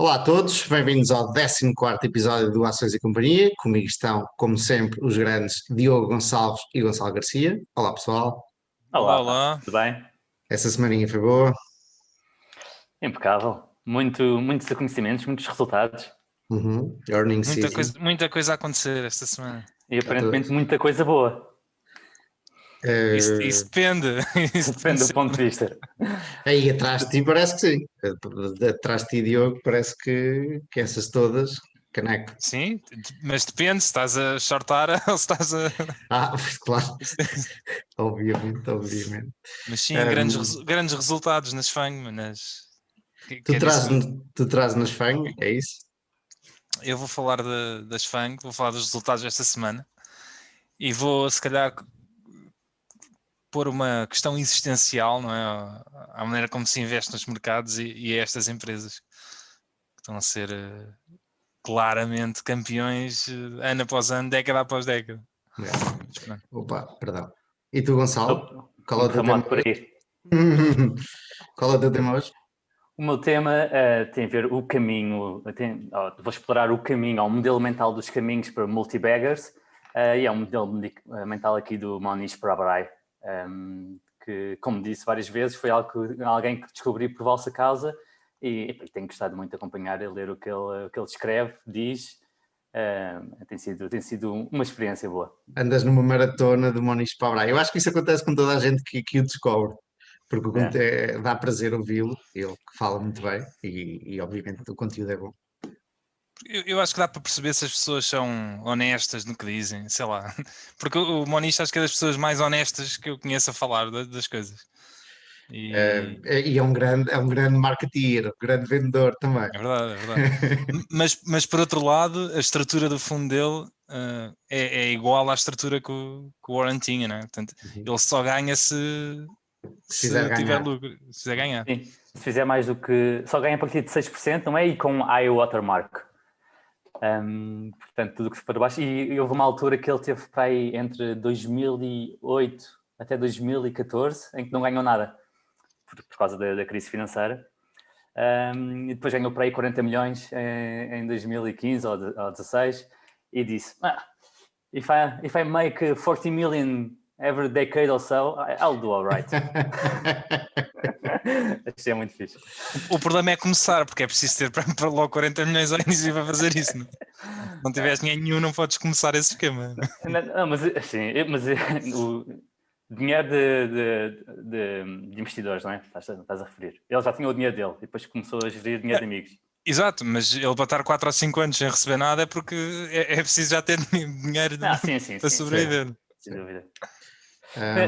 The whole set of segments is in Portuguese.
Olá a todos, bem-vindos ao 14º episódio do Ações e Companhia. Comigo estão, como sempre, os grandes Diogo Gonçalves e Gonçalo Garcia. Olá pessoal, Olá, Olá, olá. tudo bem? essa semaninha foi boa. Impecável. Muitos reconhecimentos, muitos resultados Earning season. Muita coisa a acontecer esta semana. e aparentemente muita coisa boa. Isso depende. Isso Depende do ponto de vista. Aí atrás de ti parece que sim. Atrás de ti, Diogo, parece que essas todas, caneco. Sim, mas depende se estás a shortar ou se estás a. Ah, claro, obviamente. Mas sim, Um, grandes resultados nas FANG, nas. tu Que é traz, disso mesmo. tu traz nas FANG, é isso? Eu vou falar das FANG, vou falar dos resultados desta semana e vou, se calhar, pôr uma questão existencial, não é? À maneira como se investe nos mercados e a estas empresas que estão a ser claramente campeões ano após ano, década após década. Opa, perdão. E tu, Gonçalo? Qual é o teu tema Remoto por aí. Qual é o teu tema hoje? O meu tema tem a ver o caminho, vou explorar o caminho, ao modelo mental dos caminhos para multibaggers, e é um modelo mental aqui do Monish Prabhupada, que, como disse várias vezes, foi alguém que descobri por vossa causa e tenho gostado muito de acompanhar e ler o que ele escreve, diz. Tem sido uma experiência boa. Andas numa maratona de Moniz para Eu acho que isso acontece com toda a gente que o descobre, porque dá prazer ouvi-lo, ele que fala muito bem e obviamente o conteúdo é bom. Eu acho que dá para perceber se as pessoas são honestas no que dizem, sei lá. Porque o Moniz acho que é das pessoas mais honestas que eu conheço a falar das coisas. E é um grande marketeer, um grande vendedor também. É verdade, é verdade. mas por outro lado, a estrutura do fundo dele é igual à estrutura que o Warren tinha, né? Portanto, ele só ganha se tiver lucro, se fizer ganhar. Sim, se fizer mais do que... Só ganha a partir de 6%, não é? E com high watermark. Portanto, tudo o que se for baixo. E houve uma altura que ele teve para aí entre 2008 até 2014, em que não ganhou nada, por causa da crise financeira. E depois ganhou para aí 40 milhões em 2015 ou 2016 e disse, if I make 40 million every decade or so, I'll do all right. Achei muito fixe. O problema é começar, porque é preciso ter para logo 40 milhões ao início para fazer isso. Não? Se não tiveres dinheiro nenhum, não podes começar esse esquema. Não, mas o dinheiro de investidores, não é? Estás a referir. Ele já tinha o dinheiro dele e depois começou a gerir dinheiro de amigos. Exato, mas ele para estar 4 ou 5 anos sem receber nada é porque é preciso já ter dinheiro para sobreviver. Sem dúvida.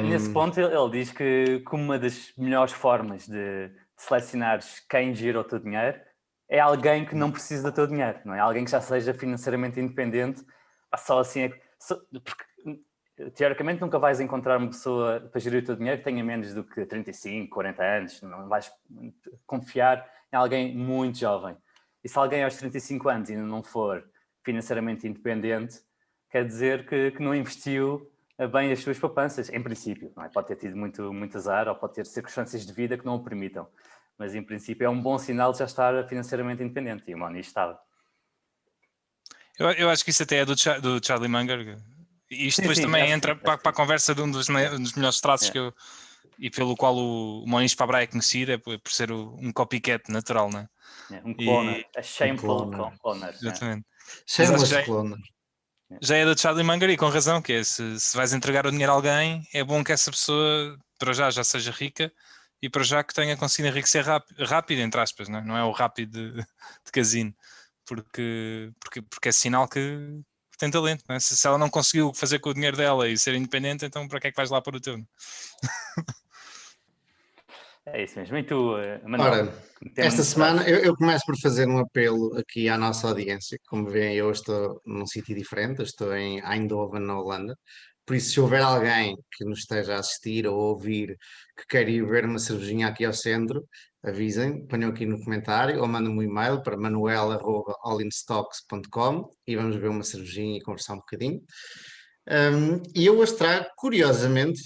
Nesse ponto, ele diz que uma das melhores formas de selecionar quem gira o teu dinheiro é alguém que não precisa do teu dinheiro, não é? Alguém que já seja financeiramente independente. Só assim porque, teoricamente, nunca vais encontrar uma pessoa para gerir o teu dinheiro que tenha menos do que 35, 40 anos. Não vais confiar em alguém muito jovem. E se alguém aos 35 anos ainda não for financeiramente independente, quer dizer que não investiu bem as suas poupanças, em princípio. Não é? Pode ter tido muito azar ou pode ter circunstâncias de vida que não o permitam. Mas, em princípio, é um bom sinal de já estar financeiramente independente. E o Moni estava. Eu acho que isso até é do Charlie Munger. E isto depois também entra para a conversa de um dos melhores traços que eu... E pelo qual o Moniz Pabra é conhecido, é por ser um copycat natural, não é? Um cloner. A shameful cloner. Exatamente. Shameless cloner. Já é do Charlie Munger e com razão, que é se vais entregar o dinheiro a alguém, é bom que essa pessoa para já seja rica e para já que tenha conseguido enriquecer rápido, entre aspas, não é o rápido de casino, porque é sinal que tem talento, não é? Se ela não conseguiu fazer com o dinheiro dela e ser independente, então para que é que vais lá pôr o teu? É isso mesmo. E tu, Manuel? Ora, esta semana eu começo por fazer um apelo aqui à nossa audiência. Como veem, eu estou num sítio diferente, eu estou em Eindhoven, na Holanda. Por isso, se houver alguém que nos esteja a assistir ou a ouvir que queira ir ver uma cervejinha aqui ao centro, avisem, ponham aqui no comentário ou mandem-me um e-mail para manuel@allinstocks.com e vamos ver uma cervejinha e conversar um bocadinho. E eu hoje trago, curiosamente,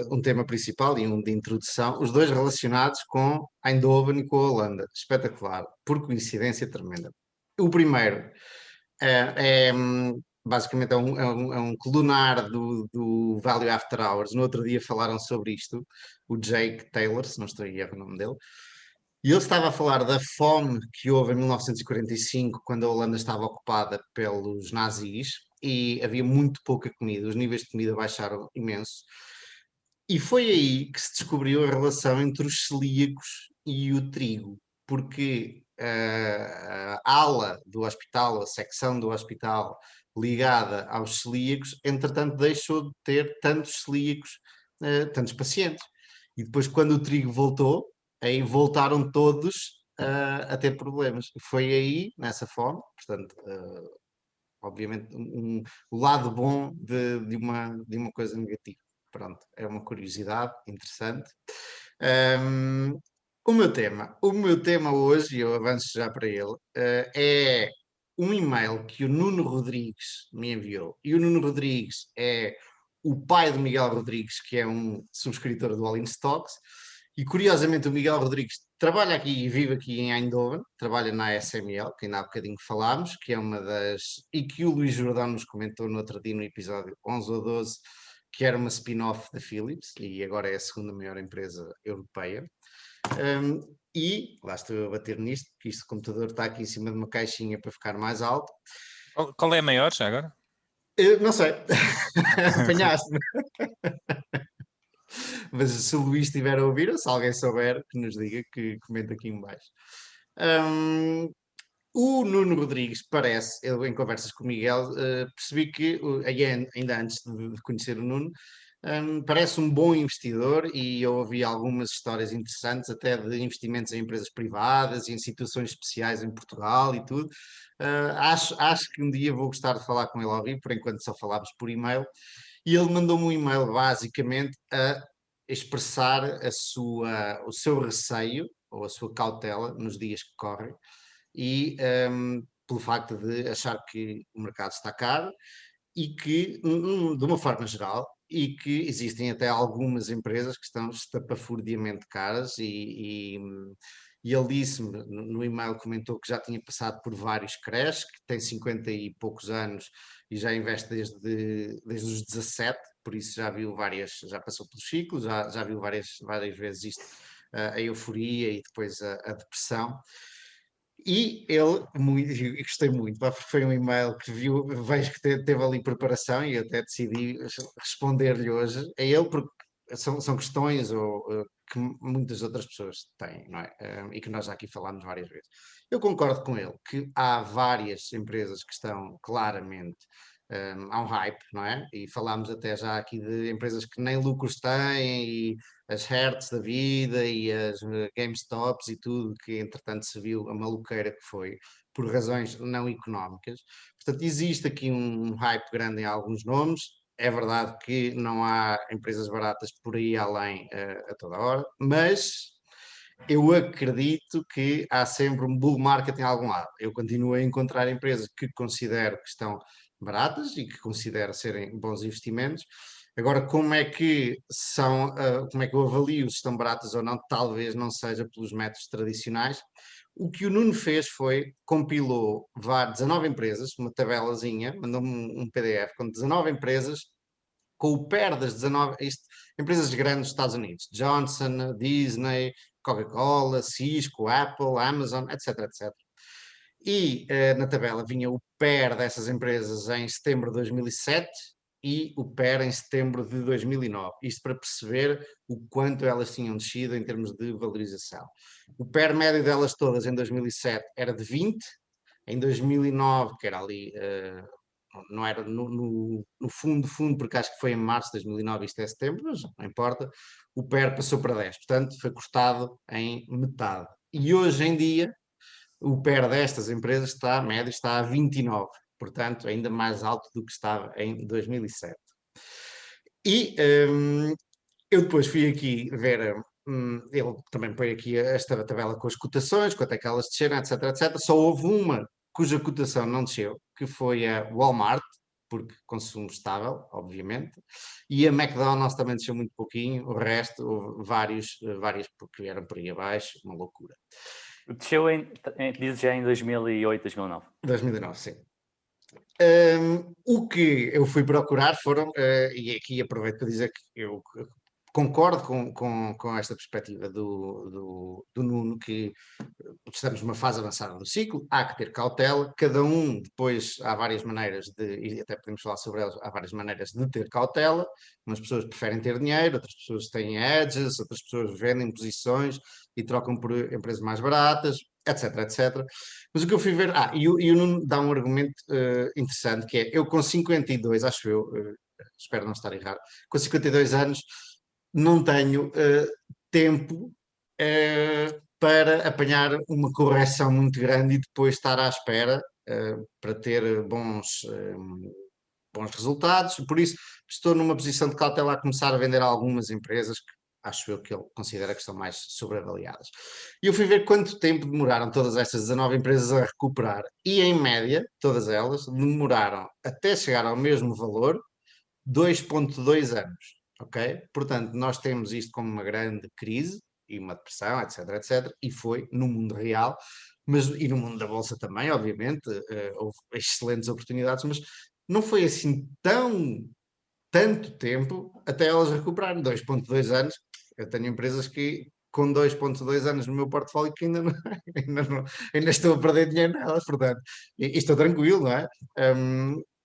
um tema principal e um de introdução, os dois relacionados com Eindhoven e com a Holanda. Espetacular, por coincidência tremenda. O primeiro basicamente é um colunar do Value After Hours. No outro dia falaram sobre isto, o Jake Taylor, se não estou a erro o nome dele. E ele estava a falar da fome que houve em 1945, quando a Holanda estava ocupada pelos nazis e havia muito pouca comida, os níveis de comida baixaram imenso. E foi aí que se descobriu a relação entre os celíacos e o trigo, porque a ala do hospital, a secção do hospital ligada aos celíacos, entretanto deixou de ter tantos celíacos, tantos pacientes. E depois, quando o trigo voltou, aí voltaram todos a ter problemas. Foi aí, nessa fome, portanto, obviamente, o lado bom de uma coisa negativa. Pronto, é uma curiosidade interessante. O meu tema hoje, e eu avanço já para ele, é um e-mail que o Nuno Rodrigues me enviou. E o Nuno Rodrigues é o pai do Miguel Rodrigues, que é um subscritor do All in Stocks. E curiosamente o Miguel Rodrigues trabalha aqui e vive aqui em Eindhoven, trabalha na SML, que ainda há bocadinho falámos, que é uma das... e que o Luís Jordão nos comentou no outro dia no episódio 11 ou 12, que era uma spin-off da Philips e agora é a segunda maior empresa europeia. E lá estou eu a bater nisto, porque este computador está aqui em cima de uma caixinha para ficar mais alto. Qual é a maior já agora? Eu não sei, apanhaste-me. Mas se o Luís estiver a ouvir, ou se alguém souber, que nos diga, que comente aqui em baixo. O Nuno Rodrigues parece, eu em conversas com o Miguel, percebi que, ainda antes de conhecer o Nuno, parece um bom investidor e eu ouvi algumas histórias interessantes, até de investimentos em empresas privadas e em situações especiais em Portugal e tudo. Acho que um dia vou gostar de falar com ele ao vivo, por enquanto só falámos por e-mail. E ele mandou-me um e-mail basicamente a expressar o seu receio ou a sua cautela nos dias que correm e pelo facto de achar que o mercado está caro e que, de uma forma geral, e que existem até algumas empresas que estão estapafurdiamente caras e ele disse-me, no e-mail comentou que já tinha passado por vários crashes, que tem 50 e poucos anos e já investe desde os 17, por isso já viu já passou pelos ciclos, já viu várias vezes isto, a euforia e depois a depressão. E ele, e gostei muito, foi um e-mail que vejo que teve ali preparação e eu até decidi responder-lhe hoje a ele, porque são questões que muitas outras pessoas têm, não é? E que nós já aqui falámos várias vezes. Eu concordo com ele que há várias empresas que estão claramente há um hype, não é? E falámos até já aqui de empresas que nem lucros têm e as Hertz da vida e as GameStops e tudo, que entretanto se viu a maluqueira que foi, por razões não económicas. Portanto, existe aqui um hype grande em alguns nomes. É verdade que não há empresas baratas por aí além a toda hora, mas eu acredito que há sempre um bull market em algum lado. Eu continuo a encontrar empresas que considero que estão baratas e que considero serem bons investimentos. Agora, como é que como é que eu avalio se estão baratas ou não? Talvez não seja pelos métodos tradicionais. O que o Nuno fez foi, compilou 19 empresas, uma tabelazinha, mandou-me um PDF com 19 empresas, com o PER das 19, empresas grandes dos Estados Unidos, Johnson, Disney, Coca-Cola, Cisco, Apple, Amazon, etc, etc. E na tabela vinha o PER dessas empresas em setembro de 2007 e o PER em setembro de 2009. Isto para perceber o quanto elas tinham descido em termos de valorização. O PER médio delas todas em 2007 era de 20, em 2009, que era ali, não era no fundo, porque acho que foi em março de 2009, isto é setembro, mas não importa, o PER passou para 10, portanto foi cortado em metade. E hoje em dia, o PER destas empresas médio está a 29, portanto ainda mais alto do que estava em 2007. E eu depois fui aqui ver, ele também põe aqui esta tabela com as cotações, quanto é que elas desceram, etc, etc. Só houve uma cuja cotação não desceu, que foi a Walmart, porque consumo estável, obviamente, e a McDonald's também desceu muito pouquinho, o resto, houve vários porque vieram por aí abaixo, uma loucura. Desceu diz já em 2008, 2009. 2009, sim. O que eu fui procurar foram, e aqui aproveito para dizer que eu concordo com esta perspectiva do Nuno, que estamos numa fase avançada do ciclo, há que ter cautela, cada um depois há várias maneiras e até podemos falar sobre elas, há várias maneiras de ter cautela, umas pessoas preferem ter dinheiro, outras pessoas têm edges, outras pessoas vendem posições e trocam por empresas mais baratas, etc, etc. Mas o que eu fui ver, e o Nuno dá um argumento interessante, que é, eu com 52, acho eu, espero não estar errado, com 52 anos, não tenho tempo para apanhar uma correção muito grande e depois estar à espera para ter bons resultados. Por isso, estou numa posição de cautela a começar a vender algumas empresas que acho eu que ele considera que estão mais sobreavaliadas. E eu fui ver quanto tempo demoraram todas estas 19 empresas a recuperar. E, em média, todas elas demoraram até chegar ao mesmo valor 2,2 anos. Ok? Portanto, nós temos isto como uma grande crise e uma depressão, etc, etc, e foi no mundo real, e no mundo da Bolsa também, obviamente, houve excelentes oportunidades, mas não foi assim tanto tempo até elas recuperarem. 2,2 anos, eu tenho empresas que com 2,2 anos no meu portfólio que ainda estou a perder dinheiro nelas, portanto, e estou tranquilo, não é?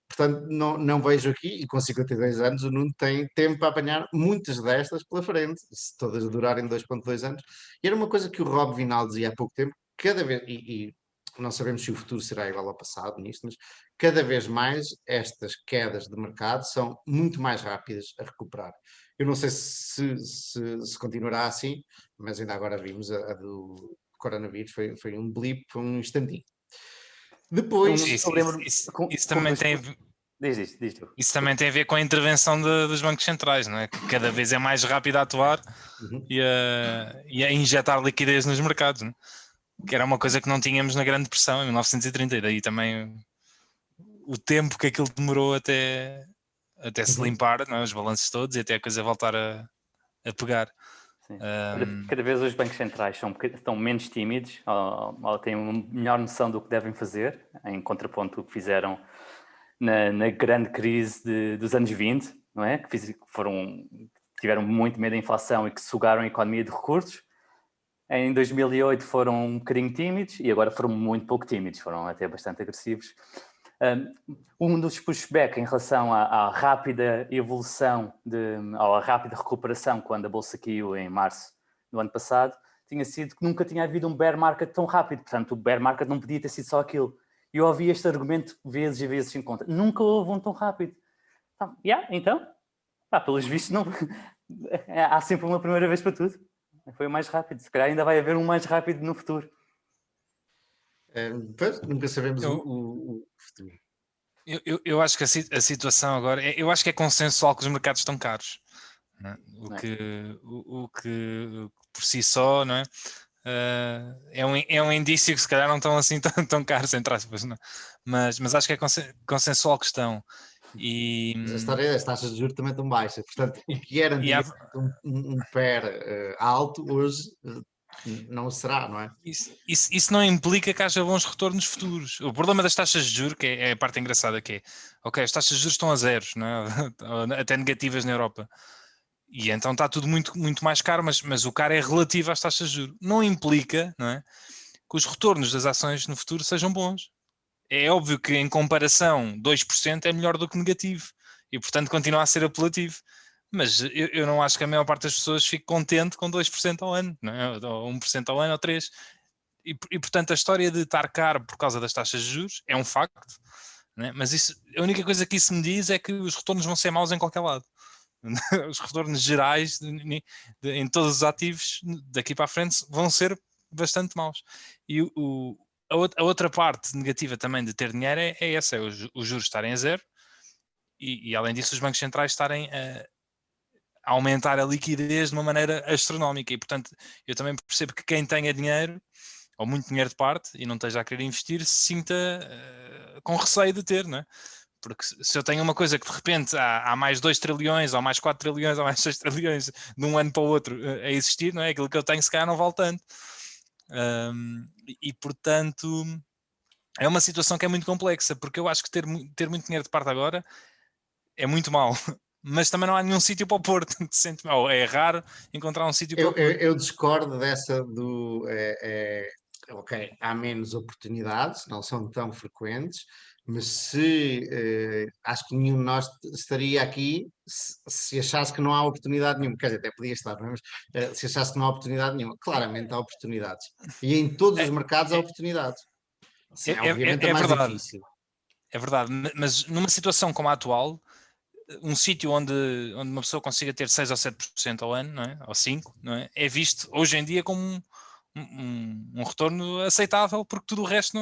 Portanto, não vejo aqui, e com 52 anos o Nuno tem tempo para apanhar muitas destas pela frente, se todas durarem 2,2 anos. E era uma coisa que o Rob Vinal dizia há pouco tempo, cada vez, e não sabemos se o futuro será igual ao passado nisto, mas cada vez mais estas quedas de mercado são muito mais rápidas a recuperar. Eu não sei se continuará assim, mas ainda agora vimos a do coronavírus, foi um blip, foi um instantinho. Depois, isso também tem. Diz tu. Isso também tem a ver com a intervenção dos bancos centrais, não é? Que cada vez é mais rápido a atuar e a injetar liquidez nos mercados, não é? Que era uma coisa que não tínhamos na Grande Depressão em 1930, e daí também o tempo que aquilo demorou até se limpar, não é? Os balanços todos, e até a coisa voltar a pegar. Cada vez os bancos centrais estão menos tímidos, ou têm uma melhor noção do que devem fazer, em contraponto ao que fizeram na grande crise dos anos 20, não é? Que tiveram muito medo da inflação e que sugaram a economia de recursos. Em 2008 foram um bocadinho tímidos e agora foram muito pouco tímidos, foram até bastante agressivos. Um dos pushback em relação à rápida evolução, à rápida recuperação quando a Bolsa caiu em março do ano passado, tinha sido que nunca tinha havido um bear market tão rápido. Portanto, o bear market não podia ter sido só aquilo. E eu ouvi este argumento vezes e vezes em conta. Nunca houve um tão rápido. Então, pelos vistos, não... há sempre uma primeira vez para tudo. Foi o mais rápido. Se calhar ainda vai haver um mais rápido no futuro. Pois, nunca sabemos o futuro. Eu acho que a situação agora, eu acho que é consensual que os mercados estão caros, não é? O que por si só, não é? É um indício que se calhar não estão assim tão caros, entre aspas, não? Mas acho que é consensual que estão. Mas a história é, as taxas de juros também estão baixas, portanto, o que era um pair alto, hoje não será, não é? Isso não implica que haja bons retornos futuros. O problema das taxas de juros, que é a parte engraçada, que é, ok, as taxas de juros estão a zeros, não é? Até negativas na Europa. E então está tudo muito, muito mais caro, mas o caro é relativo às taxas de juros. Não implica, não é, que os retornos das ações no futuro sejam bons. É óbvio que em comparação 2% é melhor do que negativo e portanto continua a ser apelativo. Mas eu não acho que a maior parte das pessoas fique contente com 2% ao ano, não é? Ou 1% ao ano, ou 3%. E portanto a história de estar caro por causa das taxas de juros é um facto, não é? Mas a única coisa que isso me diz é que os retornos vão ser maus em qualquer lado. Os retornos gerais em todos os ativos daqui para a frente vão ser bastante maus. E a outra parte negativa também de ter dinheiro é essa, é os juros estarem a zero e além disso os bancos centrais estarem a aumentar a liquidez de uma maneira astronómica, e portanto eu também percebo que quem tenha dinheiro ou muito dinheiro de parte e não esteja a querer investir se sinta com receio de ter, não é? porque se eu tenho uma coisa que de repente há mais 2 trilhões, ou mais 4 trilhões, ou mais 6 trilhões de um ano para o outro a existir, não é? Aquilo que eu tenho se calhar não vale tanto. E portanto é uma situação que é muito complexa, porque eu acho que ter muito dinheiro de parte agora é muito mau, mas também não há nenhum sítio para o pôr. É raro encontrar um sítio para o pôr. Eu discordo dessa ok, há menos oportunidades, não são tão frequentes, mas acho que nenhum de nós estaria aqui se achasse que não há oportunidade nenhuma, quer dizer, até podia estar, mas se achasse que não há oportunidade nenhuma, claramente há oportunidades. E em todos os mercados há oportunidades. Sim, obviamente é mais verdade. difícil. É verdade, mas numa situação como a atual, um sítio onde uma pessoa consiga ter 6 ou 7% ao ano, não é? Ou 5%, não é? É visto hoje em dia como um retorno aceitável, porque tudo o resto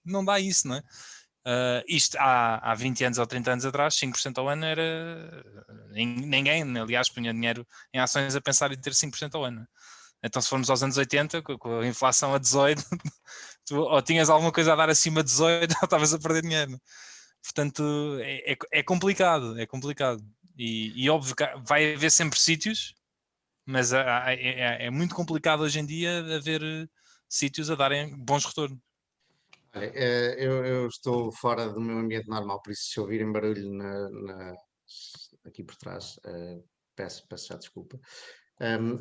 não dá isso, não é? Isto há 20 anos ou 30 anos atrás, 5% ao ano era... Ninguém, aliás, punha dinheiro em ações a pensar em ter 5% ao ano. Então, se formos aos anos 80, com a inflação a 18, tu ou tinhas alguma coisa a dar acima de 18 ou estavas a perder dinheiro. Portanto, é complicado, é complicado. E óbvio que vai haver sempre sítios, mas é muito complicado hoje em dia haver sítios a darem bons retornos. Olha, eu estou fora do meu ambiente normal, por isso se ouvirem barulho aqui por trás, peço já desculpa.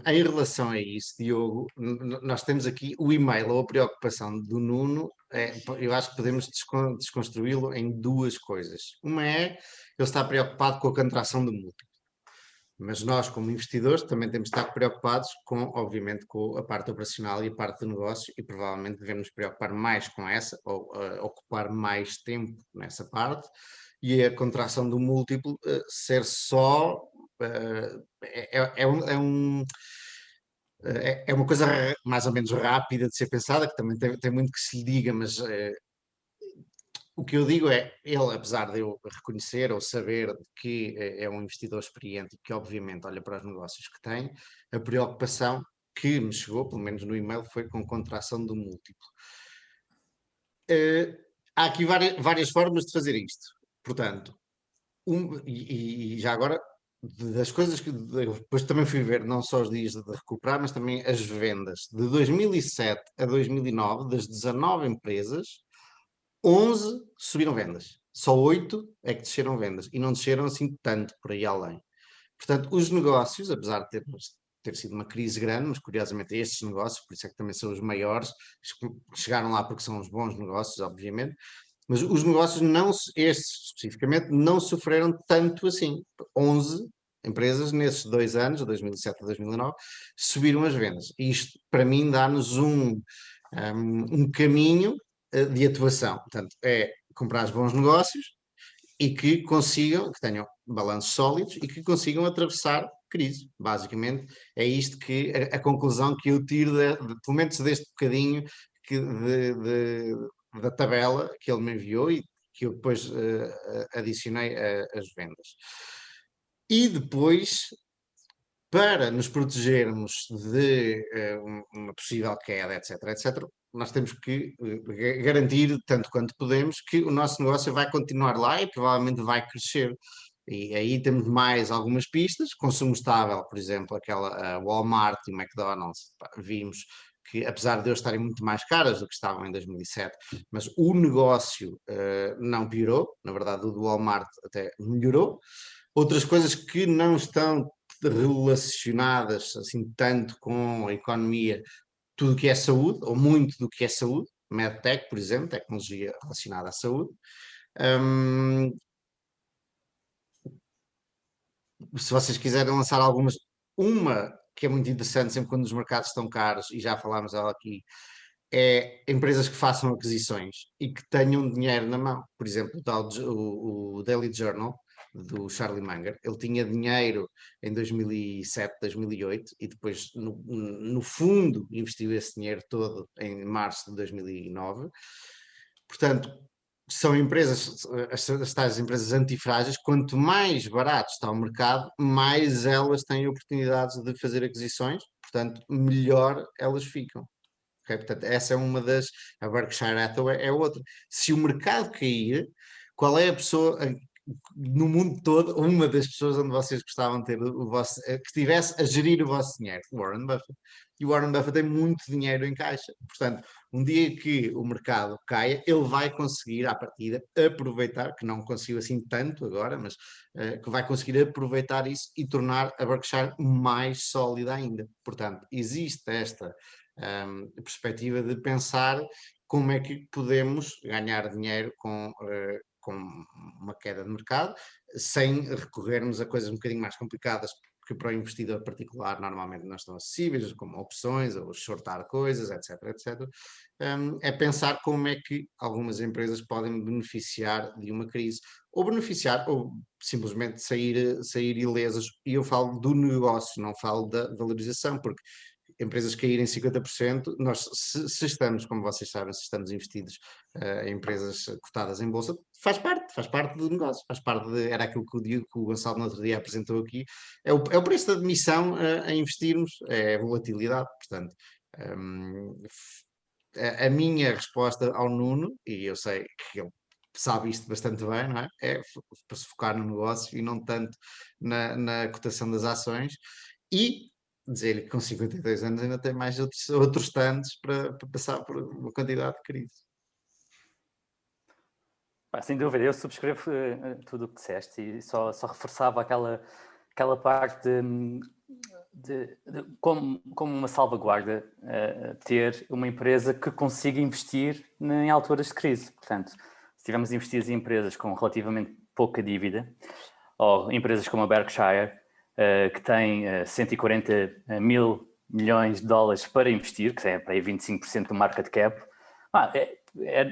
Em relação a isso, Diogo, nós temos aqui o e-mail ou a preocupação do Nuno, eu acho que podemos desconstruí-lo em duas coisas. Uma é, ele está preocupado com a contração do múltiplo. Mas nós, como investidores, também temos de estar preocupados obviamente, com a parte operacional e a parte do negócio, e provavelmente devemos nos preocupar mais com essa, ou ocupar mais tempo nessa parte, e a contração do múltiplo ser só. É uma coisa mais ou menos rápida de ser pensada, que também tem muito que se lhe diga, mas o que eu digo é, ele, apesar de eu reconhecer ou saber que é um investidor experiente e que obviamente olha para os negócios que tem, a preocupação que me chegou, pelo menos no e-mail, foi com contração do múltiplo. Há aqui várias formas de fazer isto. Portanto, e já agora, das coisas que depois também fui ver, não só os dias de recuperar, mas também as vendas. De 2007 a 2009, das 19 empresas, 11 subiram vendas. Só 8 é que desceram vendas. E não desceram assim tanto por aí além. Portanto, os negócios, apesar de ter sido uma crise grande, mas curiosamente estes negócios, por isso é que também são os maiores, chegaram lá porque são os bons negócios, obviamente, mas os negócios, estes especificamente, não sofreram tanto assim. 11 empresas nesses 2 anos, 2007 a 2009, subiram as vendas. E isto, para mim, dá-nos um caminho de atuação. Portanto, é comprar bons negócios e que tenham balanços sólidos e que consigam atravessar crise. Basicamente, é isto que a conclusão que eu tiro, pelo menos deste bocadinho da tabela que ele me enviou e que eu depois adicionei às vendas. E depois, para nos protegermos de uma possível queda, etc., nós temos que garantir, tanto quanto podemos, que o nosso negócio vai continuar lá e provavelmente vai crescer. E aí temos mais algumas pistas, consumo estável, por exemplo, aquela Walmart e McDonald's, vimos que apesar de eles estarem muito mais caras do que estavam em 2007, mas o negócio não piorou, na verdade o do Walmart até melhorou. Outras coisas que não estão relacionadas assim tanto com a economia, tudo o que é saúde, ou muito do que é saúde, MedTech, por exemplo, tecnologia relacionada à saúde. Se vocês quiserem lançar algumas, uma que é muito interessante sempre quando os mercados estão caros, e já falámos dela aqui, é empresas que façam aquisições e que tenham dinheiro na mão. Por exemplo, o Daily Journal, do Charlie Munger, ele tinha dinheiro em 2007, 2008 e depois no fundo investiu esse dinheiro todo em março de 2009. Portanto, são empresas, as tais empresas antifrágeis, quanto mais barato está o mercado, mais elas têm oportunidades de fazer aquisições, portanto, melhor elas ficam. Okay? Portanto, essa é uma das, a Berkshire Hathaway é outra. Se o mercado cair, qual é a pessoa no mundo todo, uma das pessoas onde vocês gostavam de ter o vosso, que estivesse a gerir o vosso dinheiro? Warren Buffett. E o Warren Buffett tem muito dinheiro em caixa. Portanto, um dia que o mercado caia, ele vai conseguir, à partida, aproveitar, que não conseguiu assim tanto agora, mas que vai conseguir aproveitar isso e tornar a Berkshire mais sólida ainda. Portanto, existe esta perspectiva de pensar como é que podemos ganhar dinheiro com uma queda de mercado, sem recorrermos a coisas um bocadinho mais complicadas que para o investidor particular normalmente não estão acessíveis, como opções ou shortar coisas, etc, etc. É pensar como é que algumas empresas podem beneficiar de uma crise, ou beneficiar, ou simplesmente sair ilesas. E eu falo do negócio, não falo da valorização, porque empresas caírem 50%, nós, se estamos, como vocês sabem, se estamos investidos em empresas cotadas em bolsa, faz parte do negócio, faz parte era aquilo que o Gonçalo no outro dia apresentou aqui, é o preço da admissão a investirmos, é a volatilidade, portanto, a minha resposta ao Nuno, e eu sei que ele sabe isto bastante bem, não é? É para se focar no negócio e não tanto na cotação das ações, e dizer-lhe que com 52 anos ainda tem mais outros tantos para passar por uma quantidade de crises. Sem dúvida, eu subscrevo tudo o que disseste e só reforçava aquela parte de como uma salvaguarda ter uma empresa que consiga investir em alturas de crise. Portanto, se tivermos investidos em empresas com relativamente pouca dívida, ou empresas como a Berkshire, que tem 140 mil milhões de dólares para investir, que é para aí 25% do market cap,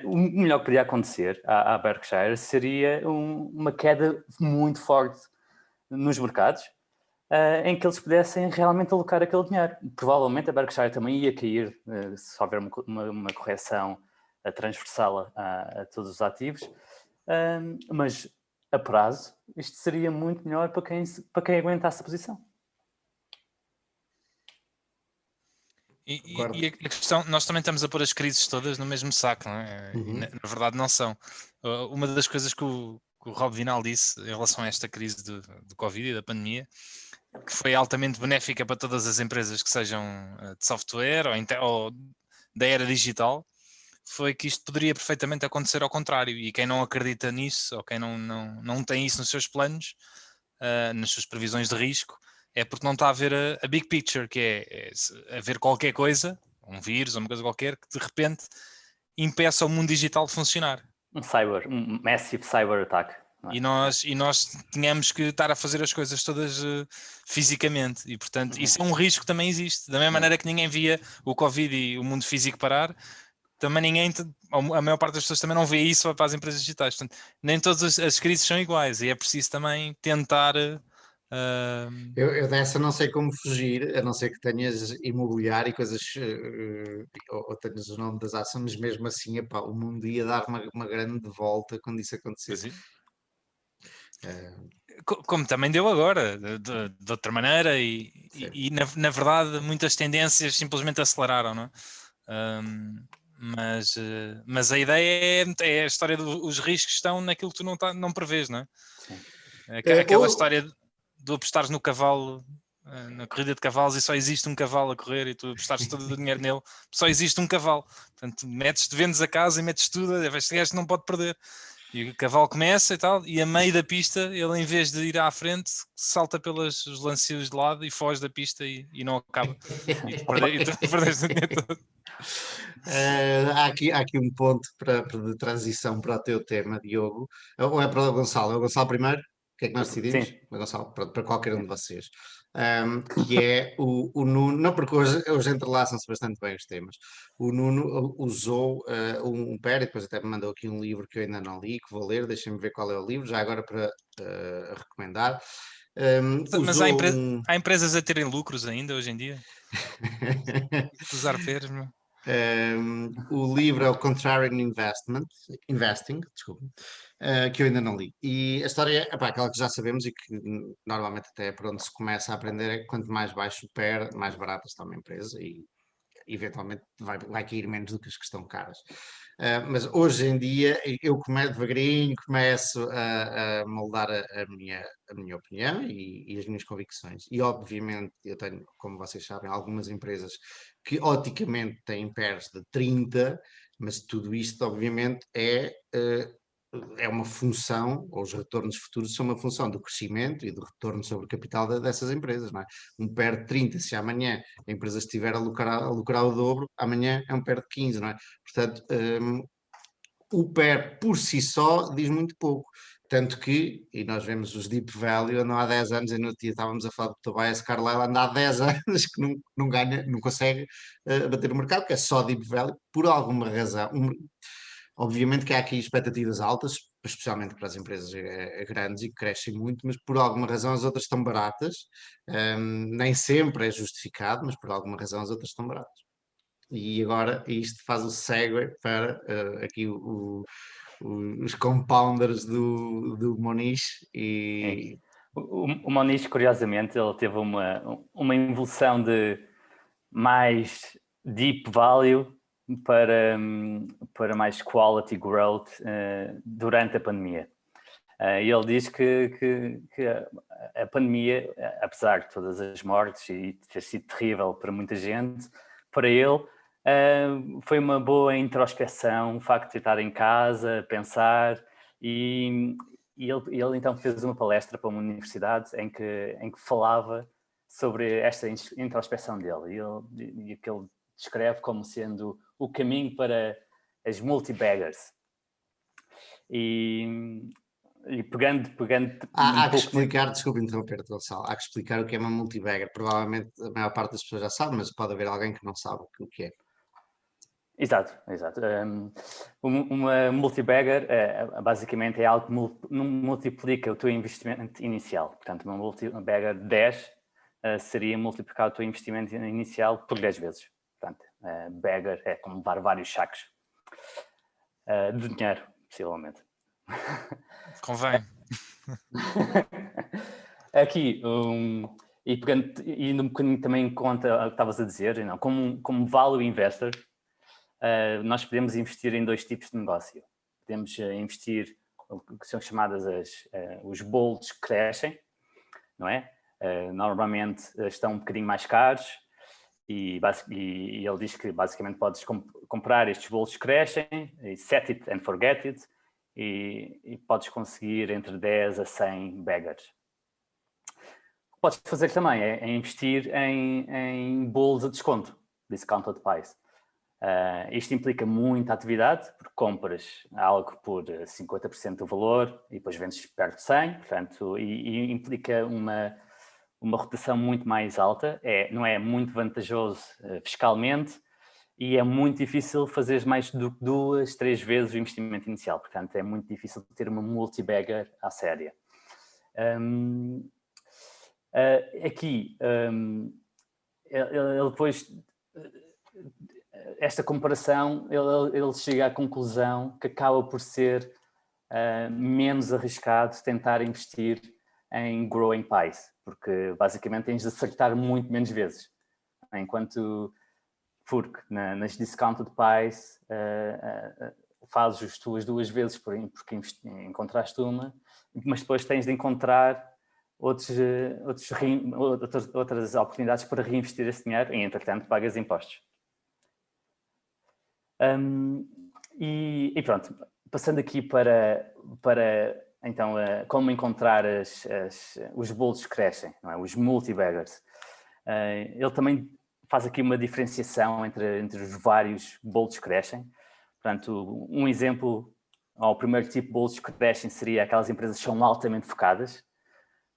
o melhor que podia acontecer à Berkshire seria uma queda muito forte nos mercados, em que eles pudessem realmente alocar aquele dinheiro. Provavelmente a Berkshire também ia cair se houver uma correção transversal a todos os ativos, mas a prazo isto seria muito melhor para quem aguentasse a posição. E a questão, nós também estamos a pôr as crises todas no mesmo saco, não é? Uhum. Na verdade não são. Uma das coisas que o Rob Vinal disse em relação a esta crise do Covid e da pandemia, que foi altamente benéfica para todas as empresas que sejam de software ou da era digital, foi que isto poderia perfeitamente acontecer ao contrário, e quem não acredita nisso, ou quem não tem isso nos seus planos, nas suas previsões de risco, é porque não está a ver a big picture, que é a ver qualquer coisa, um vírus ou uma coisa qualquer, que de repente impeça o mundo digital de funcionar. Um massive cyber attack. E nós tínhamos que estar a fazer as coisas todas fisicamente, e portanto isso é um risco que também existe. Da mesma maneira que ninguém via o Covid e o mundo físico parar, também a maior parte das pessoas também não vê isso para as empresas digitais. Portanto, nem todas as crises são iguais, e é preciso também tentar... Eu dessa não sei como fugir, a não ser que tenhas imobiliário e coisas, ou tenhas o nome das ações, mas mesmo assim, epá, o mundo ia dar uma grande volta quando isso acontecer. Como também deu agora, de outra maneira, e na verdade muitas tendências simplesmente aceleraram, não é? Mas a ideia é a história dos riscos estão naquilo que tu não prevês, não é? Aquela história de apostares no cavalo, na corrida de cavalos, e só existe um cavalo a correr e tu apostares todo o dinheiro nele, só existe um cavalo. Portanto, vendes a casa e metes tudo, este gajo não pode perder. E o cavalo começa e tal, e a meio da pista, ele em vez de ir à frente, salta pelos lancios de lado e foge da pista e não acaba. E tu perdeste o dinheiro todo. Há aqui um ponto de transição para o teu tema, Diogo. Ou é para o Gonçalo? É o Gonçalo primeiro? O que é que nós decidimos? Sim. O Gonçalo, para qualquer um de vocês. Que é o Nuno, não, porque hoje entrelaçam-se bastante bem os temas. O Nuno usou um pé, e depois até me mandou aqui um livro que eu ainda não li, que vou ler, deixem-me ver qual é o livro, já agora para recomendar. Mas há empresas a terem lucros ainda hoje em dia? Usar peras, meu. O livro é o Contrarian Investing, desculpa, que eu ainda não li. E a história é aquela que já sabemos e que normalmente até é por onde se começa a aprender, é que quanto mais baixo o PER, mais barata está uma empresa, e eventualmente vai cair menos do que as que estão caras. Mas hoje em dia eu devagarinho começo a moldar a minha opinião e as minhas convicções. E obviamente eu tenho, como vocês sabem, algumas empresas que oticamente têm PERs de 30, mas tudo isto obviamente é uma função, ou os retornos futuros são uma função do crescimento e do retorno sobre o capital dessas empresas, não é? Um PER de 30, se amanhã a empresa estiver a lucrar o dobro, amanhã é um PER de 15, não é? Portanto, o PER por si só diz muito pouco. Tanto que, e nós vemos os Deep Value, andam há 10 anos, e no dia estávamos a falar do Tobias Carlyle, anda há 10 anos que não ganha, não consegue bater o mercado, que é só Deep Value, por alguma razão. Obviamente que há aqui expectativas altas, especialmente para as empresas grandes e que crescem muito, mas por alguma razão as outras estão baratas. Nem sempre é justificado, mas por alguma razão as outras estão baratas. E agora isto faz o segue para aqui os compounders do Moniz e... O Moniz, curiosamente, ele teve uma evolução de mais deep value para mais quality growth durante a pandemia. E ele diz que a pandemia, apesar de todas as mortes e ter sido terrível para muita gente, para ele foi uma boa introspeção, o facto de estar em casa, pensar, e ele então fez uma palestra para uma universidade em que falava sobre esta introspeção dele, e que ele descreve como sendo o caminho para as multi-baggers. E pegando Há que explicar, desculpe interromper-te, Gonçalo, há que explicar o que é uma multibagger. Provavelmente a maior parte das pessoas já sabe, mas pode haver alguém que não sabe o que é. Exato. Uma multibagger basicamente é algo que multiplica o teu investimento inicial. Portanto, uma multibagger 10 seria multiplicar o teu investimento inicial por 10 vezes. Portanto, bagger é como levar vários sacos de dinheiro, possivelmente. Convém. Aqui, e indo um bocadinho também em conta o que estavas a dizer, não, como value investor, nós podemos investir em dois tipos de negócio. Podemos investir o que são chamadas os bolos que crescem, não é? Normalmente estão um bocadinho mais caros e ele diz que basicamente podes comprar estes bolos que crescem, e set it and forget it, e podes conseguir entre 10 a 100 baggers. O que podes fazer também é investir em bolos a desconto, discounted pies. Isto implica muita atividade, porque compras algo por 50% do valor e depois vendes perto de 100%, portanto, e implica uma rotação muito mais alta, não é muito vantajoso fiscalmente e é muito difícil fazer mais do que 2, 3 vezes o investimento inicial, portanto é muito difícil ter uma multibagger à séria. Aqui, ele depois... Esta comparação, ele chega à conclusão que acaba por ser menos arriscado tentar investir em growing pies, porque basicamente tens de acertar muito menos vezes. Porque nas discounted pies fazes as tuas 2 vezes porque encontraste uma, mas depois tens de encontrar outras oportunidades para reinvestir esse dinheiro e, entretanto, pagas impostos. E pronto, passando aqui para então, como encontrar os bolos que crescem, não é? Os multibaggers. Ele também faz aqui uma diferenciação entre os vários bolos que crescem. Portanto, um exemplo, o primeiro tipo de bolos que crescem seria aquelas empresas que são altamente focadas.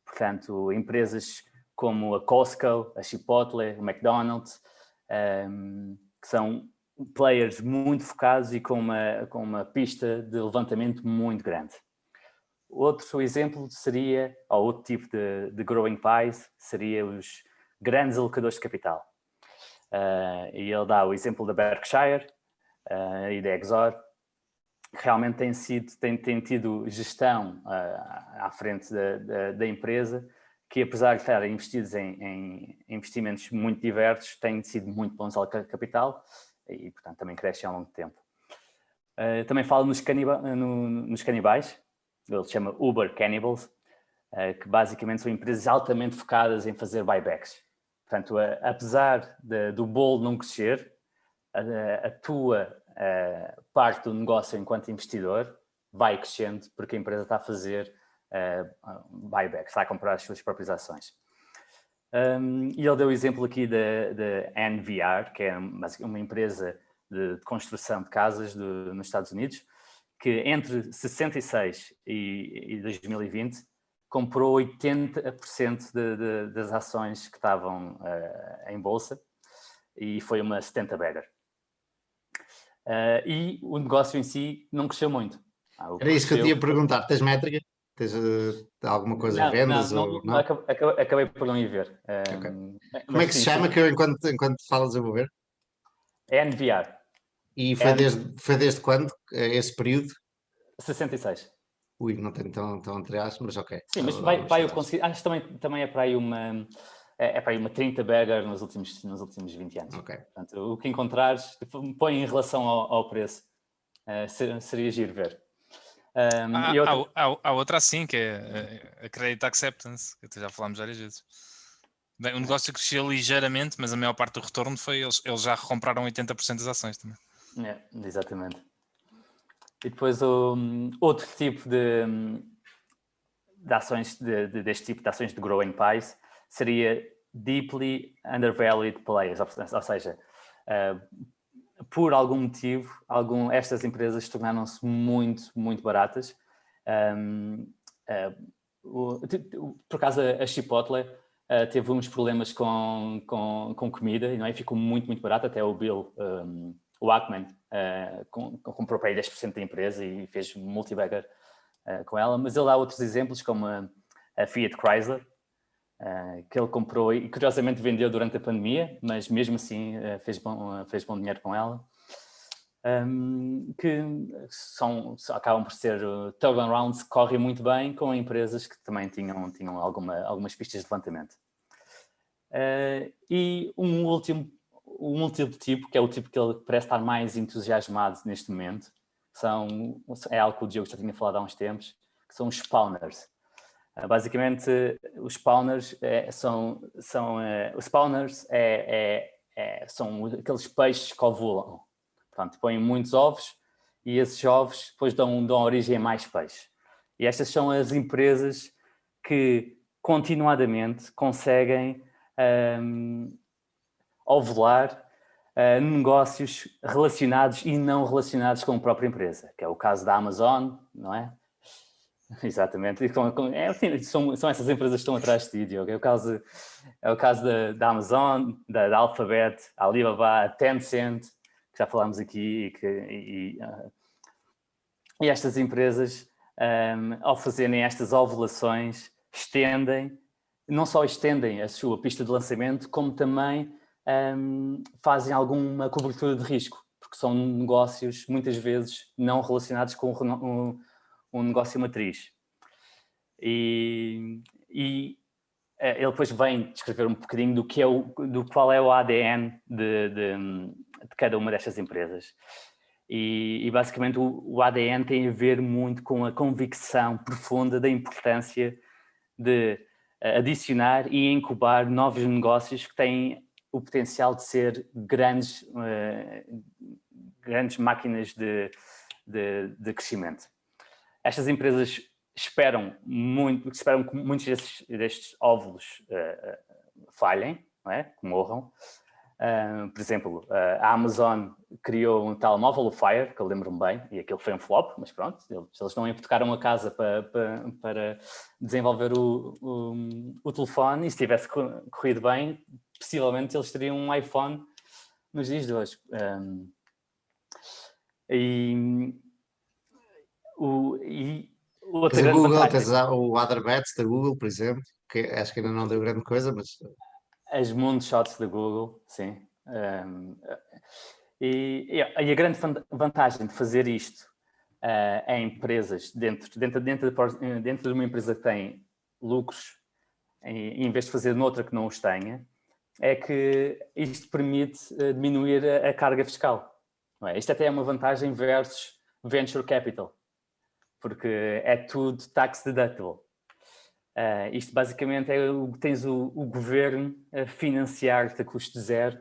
Portanto, empresas como a Costco, a Chipotle, o McDonald's, que são players muito focados e com uma pista de levantamento muito grande. Outro exemplo seria, ou outro tipo de growing pies, seria os grandes alocadores de capital. E ele dá o exemplo da Berkshire e da Exor, que realmente têm tido gestão à frente da empresa que apesar de estarem investidos em investimentos muito diversos, têm sido muito bons ao capital e, portanto, também crescem ao longo do tempo. Também falo nos canibais, ele se chama Uber Cannibals, que basicamente são empresas altamente focadas em fazer buybacks. Portanto, apesar do bolo não crescer, a tua parte do negócio enquanto investidor vai crescendo porque a empresa está a fazer buybacks, está a comprar as suas próprias ações. E ele deu o exemplo aqui da NVR, que é uma empresa de construção de casas nos Estados Unidos, que entre 66 e 2020 comprou 80% das ações que estavam em bolsa e foi uma 70-bagger. E o negócio em si não cresceu muito. Era isso que eu te ia perguntar. Tens métrica? Tens alguma coisa em vendas? Não, acabei por não ir ver. Okay. Como é que se chama? Que eu, enquanto falas, eu vou ver. É NVR. E foi desde quando? Esse período? 66. Ui, não tenho tão atrás, mas ok. Sim, mas vai eu conseguir. Acho que também é para aí uma 30-bagger nos últimos 20 anos. Ok. Portanto, o que encontrares, põe em relação ao preço. Seria giro ver. Há outra assim, que é a Credit Acceptance, que até já falámos várias vezes. Bem, o negócio cresceu ligeiramente, mas a maior parte do retorno foi eles já recompraram 80% das ações também. Exatamente. E depois outro tipo de ações deste tipo de ações de growing pies seria deeply undervalued players, ou seja, por algum motivo, estas empresas tornaram-se muito, muito baratas. Por acaso, a Chipotle teve uns problemas com comida, não é? Ficou muito, muito barata. Até o Bill Ackman comprou para aí 10% da empresa e fez multi-bagger com ela. Mas ele dá outros exemplos, como a Fiat Chrysler, que ele comprou e curiosamente vendeu durante a pandemia, mas mesmo assim fez bom dinheiro com ela, que acabam por ser turnarounds que correm muito bem com empresas que também tinham algumas pistas de levantamento. E um último tipo, que é o tipo que ele parece estar mais entusiasmado neste momento, é algo que o Diogo já tinha falado há uns tempos, que são os spawners. Basicamente, os spawners são aqueles peixes que ovulam. Portanto, põem muitos ovos e esses ovos depois dão origem a mais peixes. E estas são as empresas que continuadamente conseguem ovular negócios relacionados e não relacionados com a própria empresa, que é o caso da Amazon, não é? Exatamente. São essas empresas que estão atrás de ti, Diogo. É o caso da Amazon, da Alphabet, a Alibaba, a Tencent, que já falámos aqui, e estas empresas, ao fazerem estas ovulações, não só estendem a sua pista de lançamento, como também fazem alguma cobertura de risco, porque são negócios, muitas vezes, não relacionados com um negócio matriz. E ele depois vem descrever um bocadinho do qual é o ADN de cada uma destas empresas. E basicamente o ADN tem a ver muito com a convicção profunda da importância de adicionar e incubar novos negócios que têm o potencial de ser grandes máquinas de crescimento. Estas empresas esperam que muitos destes óvulos falhem, não é? Que morram. Por exemplo, a Amazon criou um telemóvel, o Fire, que eu lembro-me bem, e aquilo foi um flop, mas pronto, eles não hipotecaram a casa para desenvolver o telefone, e se tivesse corrido bem, possivelmente eles teriam um iPhone nos dias de hoje. Tens a Google, tens o OtherBets da Google, por exemplo, que acho que ainda não deu grande coisa, mas... As moonshots da Google, sim. E a grande vantagem de fazer isto em empresas, dentro de uma empresa que tem lucros em vez de fazer noutra que não os tenha, é que isto permite diminuir a carga fiscal. Não é? Isto até é uma vantagem versus venture capital, porque é tudo tax deductible. Isto basicamente é tens o governo a financiar-te a custo zero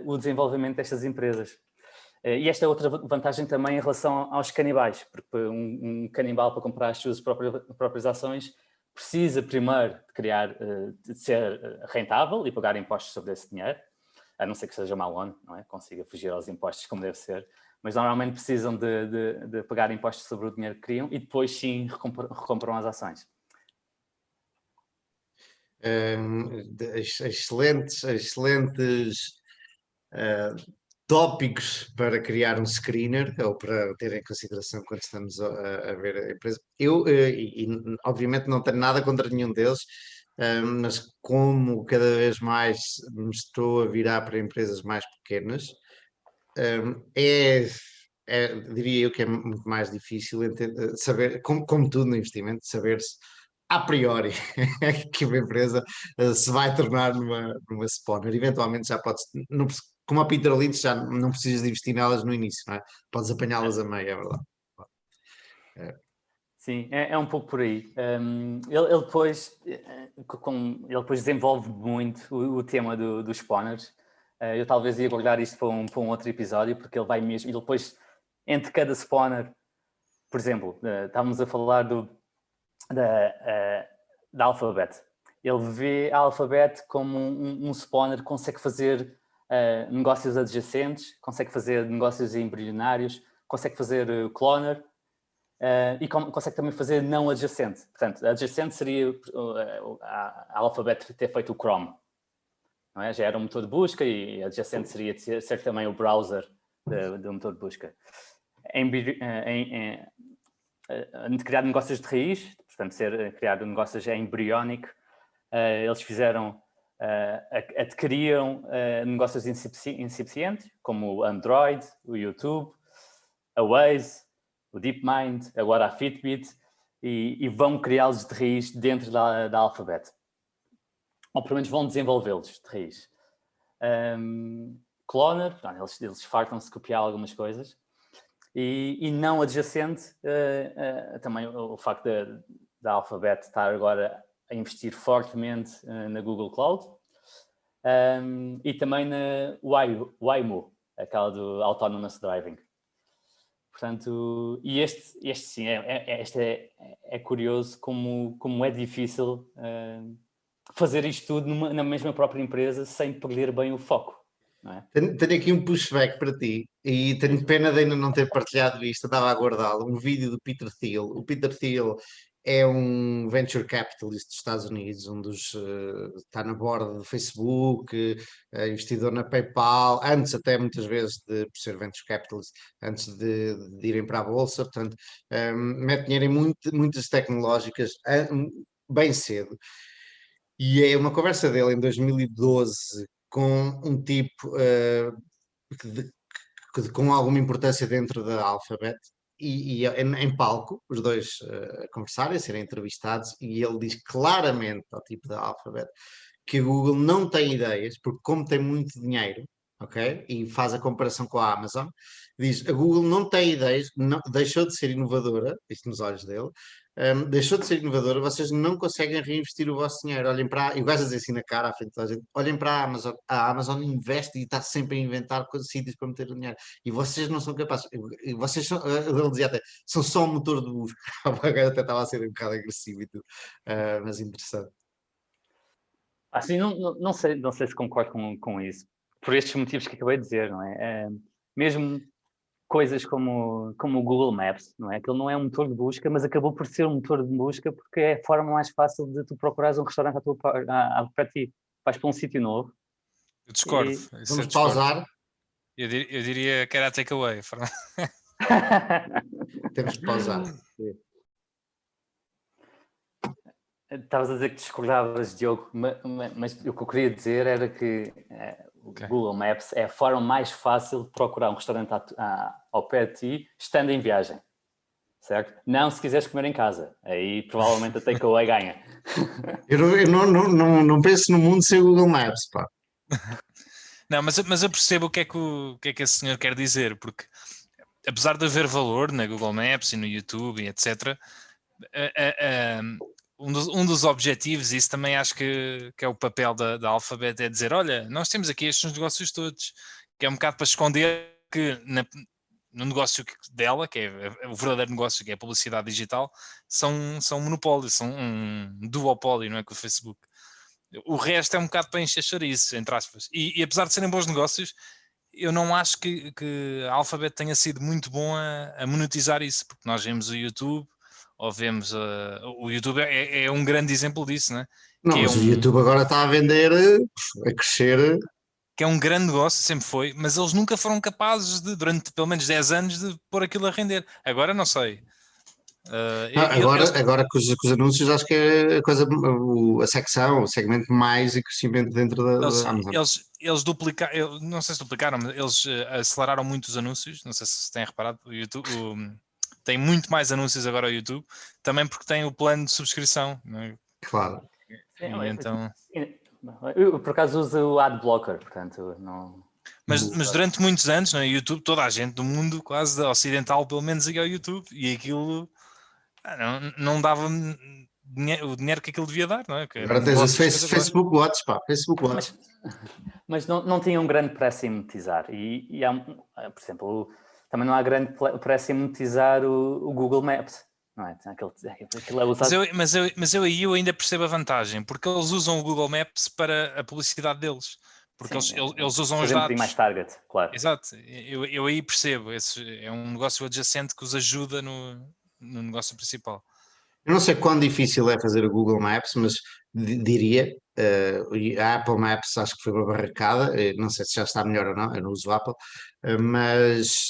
o desenvolvimento destas empresas. E esta é outra vantagem também em relação aos canibais, porque um canibal, para comprar as suas próprias ações, precisa primeiro de ser rentável e pagar impostos sobre esse dinheiro, a não ser que seja malone, não é? Consiga fugir aos impostos como deve ser, mas normalmente precisam de pagar impostos sobre o dinheiro que criam e depois sim recompram as ações. Excelentes tópicos para criar um screener ou para ter em consideração quando estamos a ver a empresa. Eu, obviamente, não tenho nada contra nenhum deles, mas como cada vez mais me estou a virar para empresas mais pequenas, diria eu que é muito mais difícil saber, como tudo no investimento, saber-se a priori que uma empresa se vai tornar numa spawner. Eventualmente já podes, não, como a Peter Lynch, já não precisas de investir nelas no início, não é? Podes apanhá-las a meio, é verdade. Sim, é um pouco por aí. Ele depois desenvolve muito o tema dos spawners. Eu talvez ia guardar isto para um outro episódio, porque ele vai mesmo... E depois, entre cada spawner, por exemplo, estávamos a falar da Alphabet. Ele vê a Alphabet como um spawner que consegue fazer negócios adjacentes, consegue fazer negócios embrionários, consegue fazer cloner e consegue também fazer não adjacente. Portanto, adjacente seria a Alphabet ter feito o Chrome. Não é? Já era um motor de busca e adjacente seria ser também o browser do motor de busca. Criar negócios de raiz, portanto, criar negócios embriónico, eles adquiriam negócios incipientes, como o Android, o YouTube, a Waze, o DeepMind, agora a Fitbit, e vão criá-los de raiz dentro da Alphabet. Ou pelo menos vão desenvolvê-los de raiz. Cloner, eles fartam-se de copiar algumas coisas. E não adjacente, também o facto da Alphabet estar agora a investir fortemente na Google Cloud e também na Waymo, aquela do Autonomous Driving. Portanto, e este sim, é curioso como é difícil fazer isto tudo na mesma própria empresa sem perder bem o foco. Não é? Tenho aqui um pushback para ti e tenho pena de ainda não ter partilhado isto, estava a guardá-lo, um vídeo do Peter Thiel. O Peter Thiel é um venture capitalist dos Estados Unidos, está na borda do Facebook, investidor na PayPal, antes até muitas vezes de ser venture capitalist, antes de irem para a bolsa, portanto, mete dinheiro em muitas tecnológicas bem cedo. E é uma conversa dele em 2012 com um tipo com alguma importância dentro da Alphabet e em palco, os dois a conversarem, a serem entrevistados, e ele diz claramente ao tipo da Alphabet que a Google não tem ideias, porque como tem muito dinheiro, ok? E faz a comparação com a Amazon, diz a Google não tem ideias, deixou de ser inovadora, isto nos olhos dele, deixou de ser inovadora, vocês não conseguem reinvestir o vosso dinheiro. Olhem para, e o gajo a dizer assim na cara, à frente da gente, olhem para a Amazon investe e está sempre a inventar sítios para meter o dinheiro, e vocês não são capazes, e vocês são, ele dizia até, são só um motor de busca. O gajo até estava a ser um bocado agressivo e tudo, mas interessante. Assim, não sei se concordo com isso, por estes motivos que acabei de dizer, não é? Mesmo coisas como o Google Maps, não é? Aquilo não é um motor de busca, mas acabou por ser um motor de busca porque é a forma mais fácil de tu procurares um restaurante para ti. Vais para um sítio novo. Eu discordo. Vamos pausar. Eu diria que era a takeaway. Temos que pausar. Estavas a dizer que discordavas, Diogo, mas o que eu queria dizer era que o Google Maps é a forma mais fácil de procurar um restaurante ao pé de ti, estando em viagem. certo? Não se quiseres comer em casa, aí provavelmente a takeaway ganha. Eu não penso no mundo sem o Google Maps, pá. Não, mas eu percebo o que é que esse senhor quer dizer, porque apesar de haver valor na Google Maps e no YouTube e etc., um dos objetivos, e isso também acho que é o papel da Alphabet, é dizer, olha, nós temos aqui estes negócios todos, que é um bocado para esconder que no negócio dela, que é o verdadeiro negócio, que é a publicidade digital, são um monopólio, são um duopólio, não é, com o Facebook. O resto é um bocado para encher chouriços, entre aspas. E apesar de serem bons negócios, eu não acho que a Alphabet tenha sido muito bom a monetizar isso, porque nós vemos o YouTube, ou vemos o YouTube é um grande exemplo disso, né? Não, Que mas é o YouTube agora está a vender, a crescer. que é um grande negócio, sempre foi, mas eles nunca foram capazes de, durante pelo menos 10 anos, de pôr aquilo a render. Agora não sei. Agora com os anúncios, acho que é a coisa, a secção, o segmento mais em crescimento dentro da Amazon. Eles duplicaram, não sei se duplicaram, mas eles aceleraram muito os anúncios. Não sei se têm reparado, o YouTube tem muito mais anúncios agora ao YouTube, também porque tem o plano de subscrição, não é? Claro. Então... Eu, por acaso, uso o Adblocker, portanto, não... Mas durante muitos anos, no YouTube, toda a gente do mundo, quase ocidental, pelo menos, ia ao YouTube, e aquilo não dava o dinheiro que aquilo devia dar, não é? Agora tens o Facebook Watch, pá, Facebook Watch. Mas não tinha um grande preço em monetizar. E há, por exemplo, também não há grande preço em monetizar o Google Maps. Não é? Aquilo é usado... mas eu aí ainda percebo a vantagem, porque eles usam o Google Maps para a publicidade deles. Porque Sim, eles usam os dados. Um bocadinho mais target, claro. Exato, eu aí percebo. É um negócio adjacente que os ajuda no negócio principal. Eu não sei quão difícil é fazer o Google Maps, mas diria, a Apple Maps acho que foi uma barracada, não sei se já está melhor ou não, eu não uso Apple, mas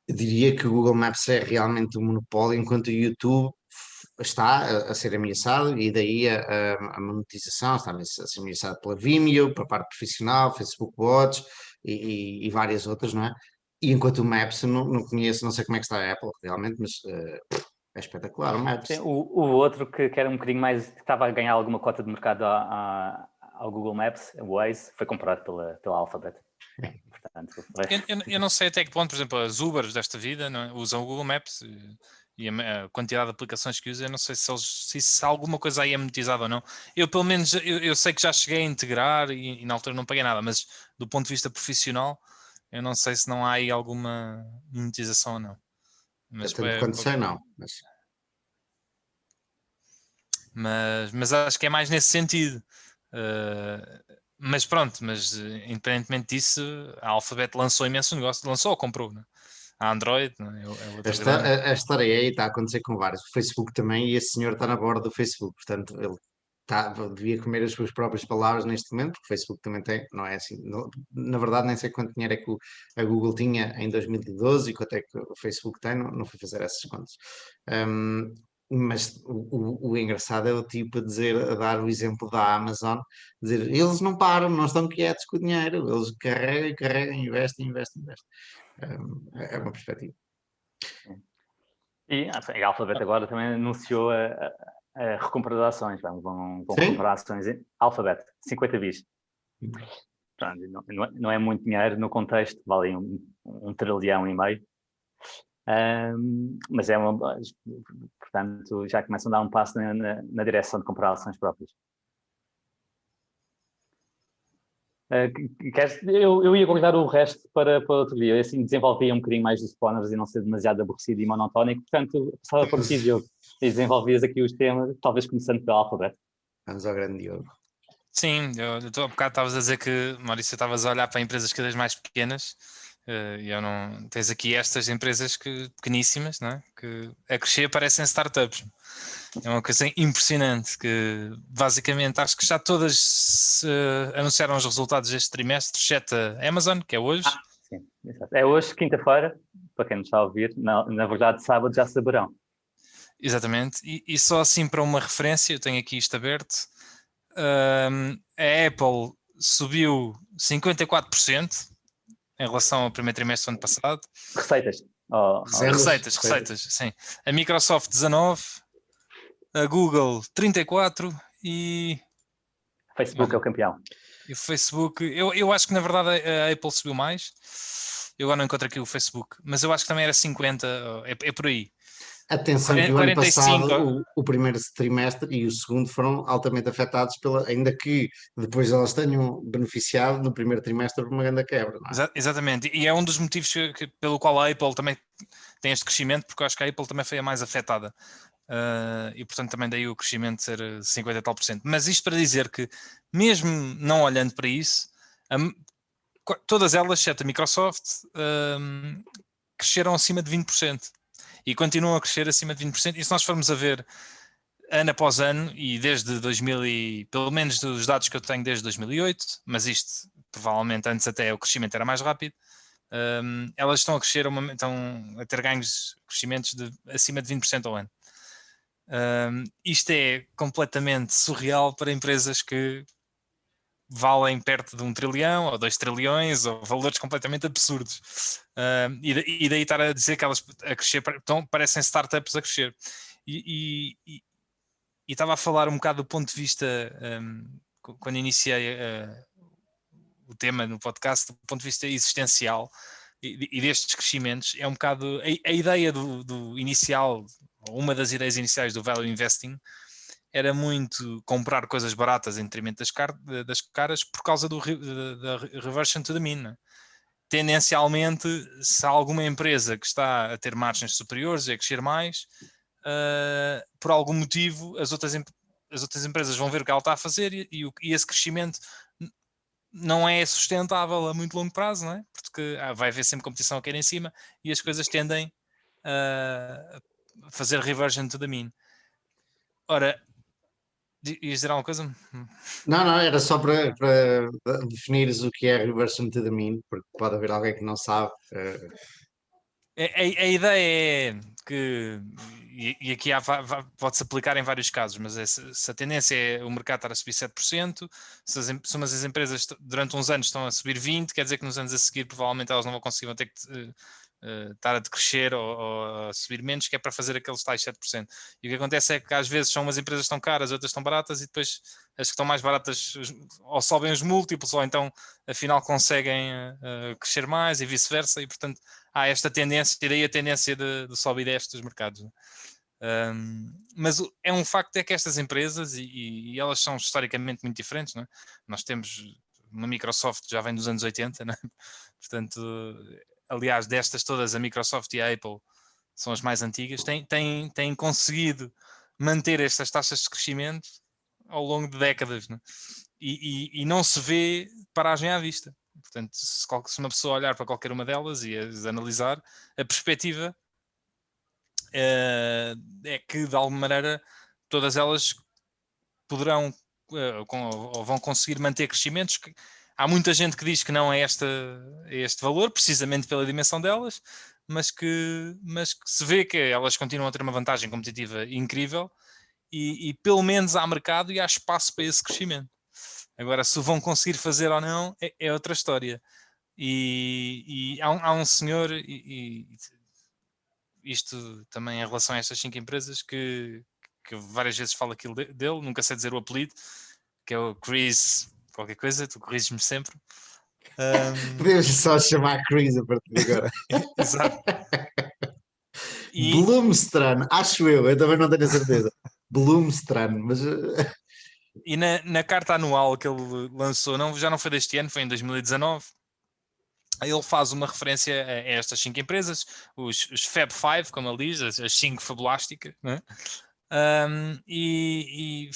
diria que o Google Maps é realmente um monopólio, enquanto o YouTube está a ser ameaçado e daí a monetização está a ser ameaçada pela Vimeo, para a parte profissional, Facebook Watch e várias outras, não é? E enquanto o Maps eu não conheço, não sei como é que está a Apple realmente, mas é espetacular o Maps. Sim, o outro que era um bocadinho mais, que estava a ganhar alguma cota de mercado ao Google Maps, o Waze, foi comprado pela Alphabet. Portanto, eu não sei até que ponto, por exemplo, as Ubers desta vida, não é? Usam o Google Maps e a quantidade de aplicações que usam, eu não sei se alguma coisa aí é monetizada ou não. Eu pelo menos, eu sei que já cheguei a integrar e na altura não paguei nada, mas do ponto de vista profissional, eu não sei se não há aí alguma monetização ou não. Mas, tanto quanto sei, não. Mas acho que é mais nesse sentido. Mas pronto, independentemente disso, a Alphabet lançou imenso negócio, lançou ou comprou, né? A Android, né? A história aí está a acontecer com vários. O Facebook também, e esse senhor está na borda do Facebook, portanto ele devia comer as suas próprias palavras neste momento, porque o Facebook também tem, não é assim, na verdade nem sei quanto dinheiro é que a Google tinha em 2012 e quanto é que o Facebook tem, não fui fazer essas contas. Mas o engraçado é o tipo a dar o exemplo da Amazon, dizer, eles não param, não estão quietos com o dinheiro, eles carregam, investem. É uma perspectiva. E a Alphabet agora também anunciou a recompra de ações. Vão comprar ações em Alphabet, 50 bis. Não é muito dinheiro no contexto, vale 1,5 trilhão. Mas portanto, já começam a dar um passo na direção de comprar ações próprias. Eu ia guardar o resto para outro dia. Eu assim desenvolvia um bocadinho mais dos spawners e não ser demasiado aborrecido e monotónico. Portanto, passava por ti, Diogo, e desenvolvias aqui os temas, talvez começando pela Alphabet. Vamos ao grande Diogo. Sim, há bocado estavas a dizer que, Maurício, estavas a olhar para empresas cada vez mais pequenas. Tens aqui estas empresas pequeníssimas, não é? Que a crescer parecem startups. É uma coisa impressionante, que basicamente acho que já todas anunciaram os resultados deste trimestre, exceto a Amazon, que é hoje. Sim, exato. É hoje, quinta-feira, para quem nos está a ouvir, na verdade sábado já saberão. Exatamente, e só assim para uma referência, eu tenho aqui isto aberto, a Apple subiu 54% em relação ao primeiro trimestre do ano passado. Receitas. Receitas, sim. A Microsoft 19, a Google 34 e... Facebook é o campeão. E o Facebook, eu acho que na verdade a Apple subiu mais. Eu agora não encontro aqui o Facebook, mas eu acho que também era 50, é por aí. Atenção que o ano passado, o primeiro trimestre e o segundo foram altamente afetados ainda que depois elas tenham beneficiado no primeiro trimestre por uma grande quebra. Não é? Exatamente, e é um dos motivos pelo qual a Apple também tem este crescimento, porque eu acho que a Apple também foi a mais afetada. E portanto também daí o crescimento de ser 50 e tal por cento. Mas isto para dizer que, mesmo não olhando para isso, todas elas, exceto a Microsoft, cresceram acima de 20%. E continuam a crescer acima de 20%. E se nós formos a ver ano após ano, e desde 2000, pelo menos dos dados que eu tenho desde 2008, mas isto provavelmente antes até o crescimento era mais rápido, elas estão a crescer, estão a ter ganhos, crescimentos de acima de 20% ao ano. Isto é completamente surreal para empresas que valem perto de 1 trilhão ou 2 trilhões ou valores completamente absurdos. E daí estar a dizer que elas a crescer, então parecem startups a crescer. E estava a falar um bocado do ponto de vista, quando iniciei o tema no podcast, do ponto de vista existencial e destes crescimentos, é um bocado a ideia do inicial, uma das ideias iniciais do value investing, era muito comprar coisas baratas em detrimento das caras por causa da reversion to the mean. Né? Tendencialmente, se há alguma empresa que está a ter margens superiores e a crescer mais, por algum motivo as outras empresas vão ver o que ela está a fazer e esse crescimento não é sustentável a muito longo prazo, não é? Porque vai haver sempre competição a cair em cima e as coisas tendem a fazer reversion to the mean. Ora, ias dizer alguma coisa? Não, era só para definires o que é reversion to the mean, porque pode haver alguém que não sabe. A ideia é que, e aqui pode-se aplicar em vários casos, mas se a tendência é o mercado estar a subir 7%, se umas as empresas durante uns anos estão a subir 20%, quer dizer que nos anos a seguir provavelmente elas não vão conseguir, vão ter que estar a decrescer ou a subir menos, que é para fazer aqueles tais 7%. E o que acontece é que às vezes são umas empresas que estão caras, outras estão baratas, e depois as que estão mais baratas ou sobem os múltiplos, ou então afinal conseguem crescer mais e vice-versa, e portanto há esta tendência, e daí a tendência de sobe e desce dos mercados. Mas é um facto é que estas empresas, e elas são historicamente muito diferentes, não é? Nós temos uma Microsoft já vem dos anos 80, não é? Portanto, aliás, destas todas, a Microsoft e a Apple são as mais antigas, têm conseguido manter estas taxas de crescimento ao longo de décadas, não é? E não se vê paragem à vista. Portanto, se uma pessoa olhar para qualquer uma delas e as analisar, a perspectiva é que, de alguma maneira, todas elas poderão ou vão conseguir manter crescimentos. Há muita gente que diz que não é este valor, precisamente pela dimensão delas, mas que se vê que elas continuam a ter uma vantagem competitiva incrível e pelo menos há mercado e há espaço para esse crescimento. Agora, se vão conseguir fazer ou não, é outra história. E há um senhor, e isto também em relação a estas 5 empresas, que várias vezes falo aquilo dele, nunca sei dizer o apelido, que é o Chris qualquer coisa, tu corriges-me sempre. Podemos só chamar Chris a partir de agora. Exato. Bloomstrand, acho eu também não tenho a certeza. Bloomstrand, mas... E na carta anual que ele lançou, já não foi deste ano, foi em 2019, ele faz uma referência a estas 5 empresas, os Fab Five, como ele diz, as 5 fabulásticas, não é? E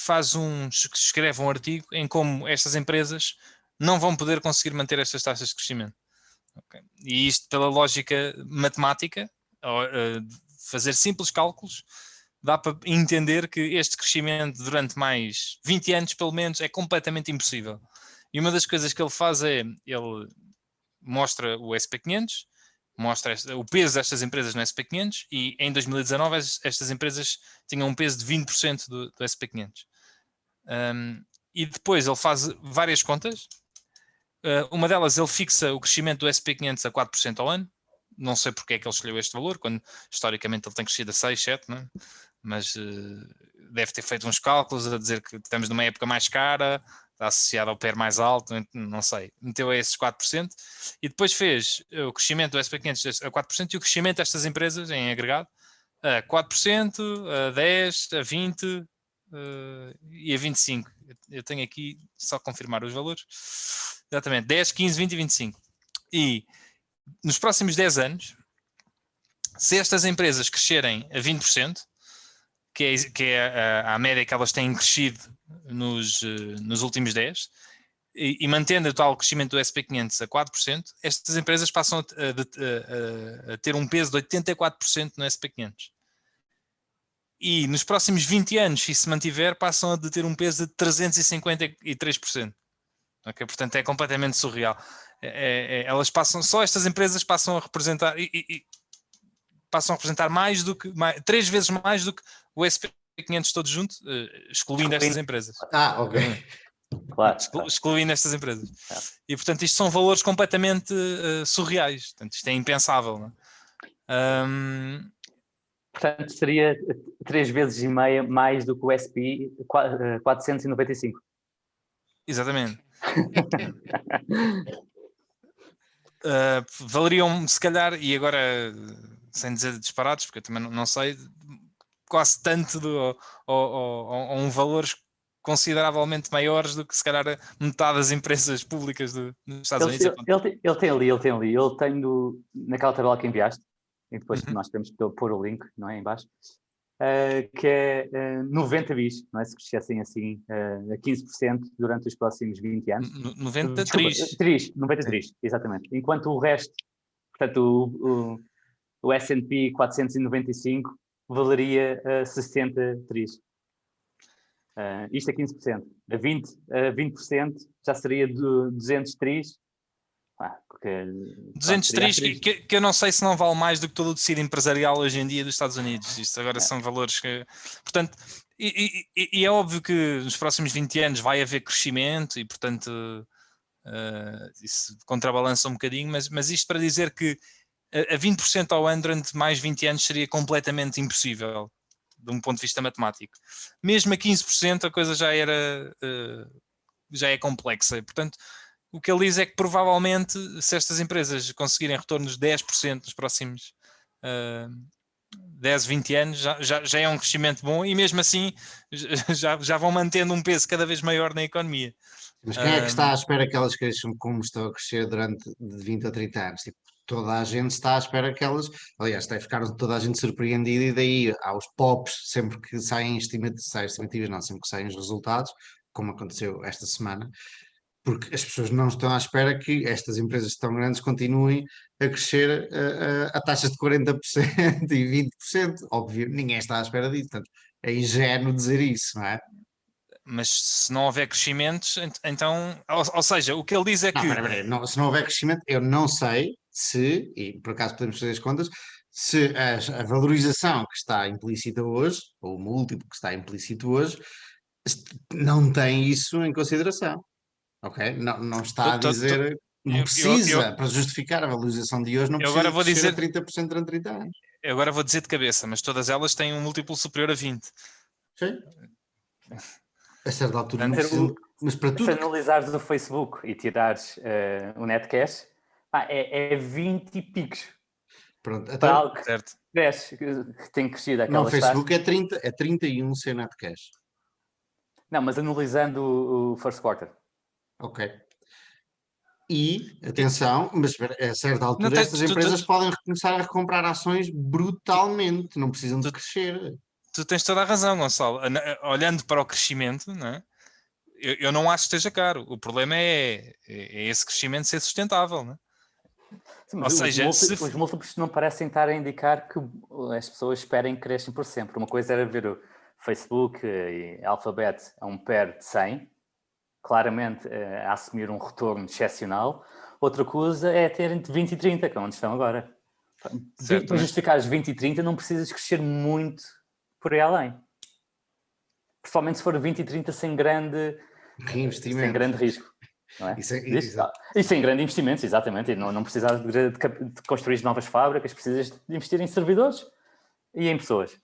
escreve um artigo em como estas empresas não vão poder conseguir manter estas taxas de crescimento. Okay? E isto pela lógica matemática, fazer simples cálculos, dá para entender que este crescimento durante mais 20 anos, pelo menos, é completamente impossível. E uma das coisas que ele faz é, ele mostra o SP500, mostra o peso destas empresas no SP500 e em 2019 estas empresas tinham um peso de 20% do SP500. E depois ele faz várias contas Uma delas, ele fixa o crescimento do SP500 a 4% ao ano. Não sei porque é que ele escolheu este valor, quando historicamente ele tem crescido a 6, 7, não é? Mas deve ter feito uns cálculos a dizer que estamos numa época mais cara, está associado ao PER mais alto, não sei. Meteu a esses 4% e depois fez o crescimento do SP500 a 4% e o crescimento destas empresas em agregado a 4%, a 10%, a 20% e a 25%. Eu tenho aqui só confirmar os valores. Exatamente, 10, 15, 20 e 25%. E nos próximos 10 anos, se estas empresas crescerem a 20%, que é a média que elas têm crescido nos últimos 10, e mantendo o tal crescimento do SP500 a 4%, estas empresas passam a ter um peso de 84% no SP500. E nos próximos 20 anos, se se mantiver, passam a ter um peso de 353%. Okay? Portanto, é completamente surreal. Elas passam, só estas empresas passam a representar passam a representar mais do que 3 vezes mais do que o SP500 todo junto, excluindo estas empresas. Ok. Claro. Excluindo estas empresas. E portanto, isto são valores completamente surreais. Portanto, isto é impensável. Não é? Portanto, seria 3 vezes e meia mais do que o SP 495. Exatamente. Valeriam, se calhar, e agora sem dizer disparados, porque eu também não sei, quase tanto ou um valores consideravelmente maiores do que se calhar metade das empresas públicas dos Estados Unidos. Ele tem ali, ele tem naquela tabela que enviaste, e depois nós temos que pôr o link, não é, em baixo, que é 90 bis, não é, se crescessem assim a 15% durante os próximos 20 anos. 93, exatamente. Enquanto o resto, portanto, o S&P 495 valeria 63. Isto é 15%. A 20% já seria de 203. 203, que eu não sei se não vale mais do que todo o tecido empresarial hoje em dia dos Estados Unidos. Isto agora são valores que... Portanto, e é óbvio que nos próximos 20 anos vai haver crescimento e, portanto, isso contrabalança um bocadinho, mas isto para dizer que a 20% ao ano durante mais 20 anos seria completamente impossível, de um ponto de vista matemático. Mesmo a 15% a coisa já é complexa. E, portanto, o que ele diz é que provavelmente, se estas empresas conseguirem retornos de 10% nos próximos 10, 20 anos, já é um crescimento bom e mesmo assim já vão mantendo um peso cada vez maior na economia. Mas quem é que está à espera que elas cresçam como estão a crescer durante de 20 a 30 anos? Tipo, toda a gente está à espera que elas... Aliás, deve ficar toda a gente surpreendida e daí aos pops, sempre que saem estimativas, não, sempre que saem os resultados, como aconteceu esta semana, porque as pessoas não estão à espera que estas empresas tão grandes continuem a crescer a taxas de 40% e 20%. Óbvio, ninguém está à espera disso. Portanto, é ingénuo dizer isso, não é? Mas se não houver crescimentos, então... Ou seja, o que ele diz é que... Não, se não houver crescimento, eu não sei se, e por acaso podemos fazer as contas, se a valorização que está implícita hoje, ou o múltiplo que está implícito hoje, não tem isso em consideração. Ok? Não está a dizer, não precisa, para justificar a valorização de hoje, não precisa vou crescer dizer, a 30% durante 30 anos. Eu agora vou dizer de cabeça, mas todas elas têm um múltiplo superior a 20. Sim. A certa altura não precisam, mas para tudo... Se analisares o Facebook e tirares o net cash, é 20 e picos. Pronto, para algo que cresce, que tem crescido aquela não, o Facebook é 31 sem net cash. Não, mas analisando o first quarter. Ok. E, atenção, mas a certa altura estas empresas podem começar a comprar ações brutalmente, não precisam de crescer. Tu tens toda a razão, Gonçalo. Olhando para o crescimento, não é? Eu não acho que esteja caro. O problema é esse crescimento ser sustentável, não é? Sim, ou seja, os múltiplos não parecem estar a indicar que as pessoas esperem que cresçam por sempre. Uma coisa era ver o Facebook e Alphabet a um PER de 100, claramente a assumir um retorno excepcional. Outra coisa é ter entre 20 e 30, que é onde estão agora. Para justificar os 20 e 30 não precisas crescer muito por aí além. Principalmente se for 20 e 30 sem grande risco. Não é? Isso E sem grandes investimentos, exatamente. E não precisas de construir novas fábricas, precisas de investir em servidores e em pessoas.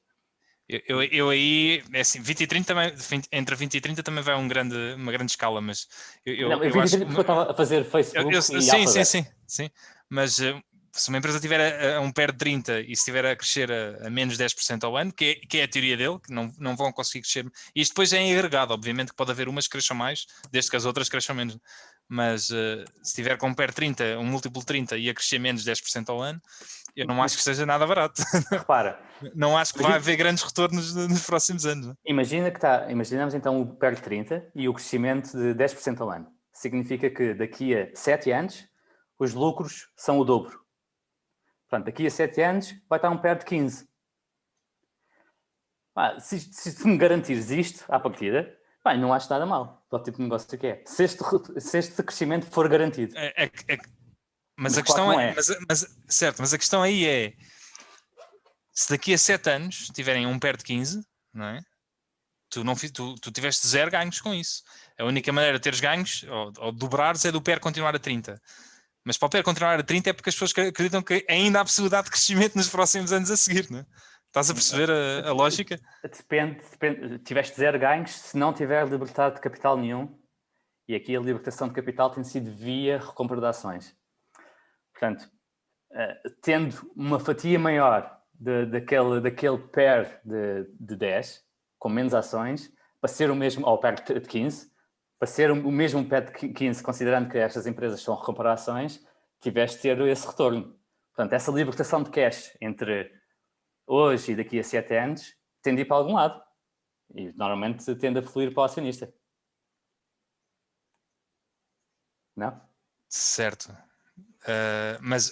Eu aí, é assim, 20 e 30 também, entre 20 e 30 também vai uma grande escala, mas eu acho que... porque eu estava a fazer Facebook e sim, mas se uma empresa tiver a um PER de 30 e se estiver a crescer a menos 10% ao ano, que é a teoria dele, que não vão conseguir crescer, e isto depois é em agregado, obviamente que pode haver umas que cresçam mais, desde que as outras cresçam menos, mas se tiver com um PER 30, um múltiplo 30 e a crescer menos 10% ao ano, eu não acho que seja nada barato. Repara. Não acho que vai haver grandes retornos nos próximos anos. Imaginamos então o PER 30 e o crescimento de 10% ao ano. Significa que daqui a 7 anos os lucros são o dobro. Portanto, daqui a 7 anos vai estar um PER de 15. Se tu me garantires isto à partida, não acho nada mal para o tipo de negócio que é. Se este crescimento for garantido. Mas a questão é... Certo, mas a questão aí é... Se daqui a 7 anos tiverem um PER de 15, não é? Tu tiveste 0 ganhos com isso. A única maneira de teres ganhos, ou dobrares, é do PER continuar a 30. Mas para o PER continuar a 30 é porque as pessoas acreditam que ainda há possibilidade de crescimento nos próximos anos a seguir, não é? Estás a perceber a lógica? Depende. Tiveste 0 ganhos se não tiver libertado de capital nenhum. E aqui a libertação de capital tem sido via recompra de ações. Portanto, tendo uma fatia maior daquele PER de 10, com menos ações, para ser o mesmo, ou PER de 15, para ser o mesmo PER de 15, considerando que estas empresas estão a recomprar ações, tiveste de ter esse retorno. Portanto, essa libertação de cash entre hoje e daqui a 7 anos tende a ir para algum lado. E normalmente tende a fluir para o acionista. Não? Certo. Mas...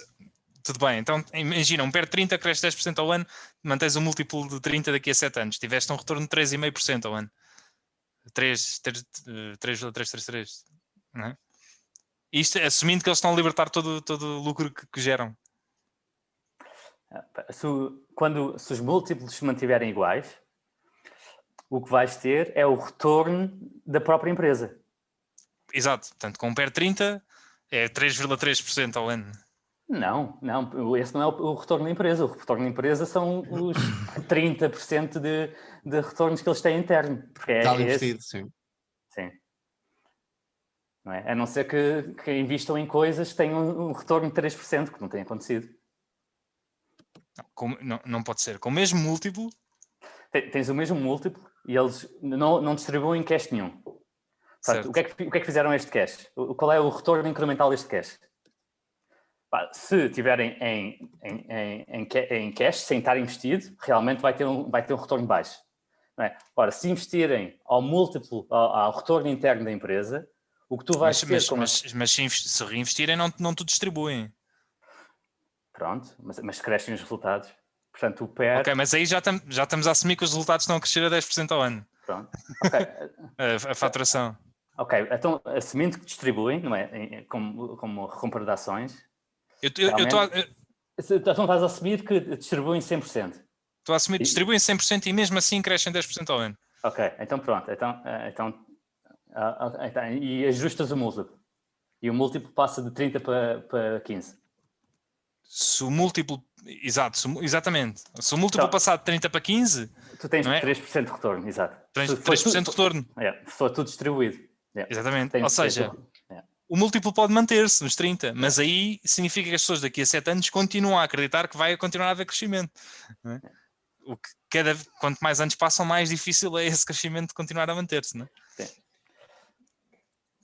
Tudo bem, então imagina, um PER de 30 cresce 10% ao ano, mantens um múltiplo de 30 daqui a 7 anos, tiveste um retorno de 3,5% ao ano. 3,333, não é? Isto assumindo que eles estão a libertar todo o lucro que geram. Se os múltiplos se mantiverem iguais, o que vais ter é o retorno da própria empresa. Exato, portanto com um PER 30 é 3,3% ao ano. Não, esse não é o retorno da empresa. O retorno da empresa são os 30% de retornos que eles têm interno. Está investido, sim. Sim. Não é? A não ser que investam em coisas que tenham um retorno de 3%, que não tem acontecido. Não pode ser. Com o mesmo múltiplo... Tens o mesmo múltiplo e eles não distribuem cash nenhum. Portanto, o que é que fizeram este cash? Qual é o retorno incremental deste cash? Se tiverem em cash, sem estar investido, realmente vai ter um retorno baixo. Não é? Ora, se investirem ao múltiplo, ao retorno interno da empresa, o que tu vais ter... Mas se reinvestirem, não te distribuem. Pronto, mas crescem os resultados. Portanto, o PER... Ok, mas aí já estamos a assumir que os resultados estão a crescer a 10% ao ano. Pronto, ok. a faturação. Ok, então, assumindo que distribuem, não é? Como recompra de ações... Então estás a assumir que distribuem 100%. Estou a assumir que distribuem 100% e mesmo assim crescem 10% ao ano. Ok, então pronto. E ajustas o múltiplo. E o múltiplo passa de 30 para 15. Se o múltiplo... Exatamente. Se o múltiplo passar de 30 para 15... Tu tens 3% de retorno, exato. 3% de retorno. Se for tudo distribuído. Exatamente. Ou seja... O múltiplo pode manter-se nos 30, mas aí significa que as pessoas daqui a 7 anos continuam a acreditar que vai continuar a haver crescimento. Não é? O que quanto mais anos passam, mais difícil é esse crescimento continuar a manter-se. Não é? Sim.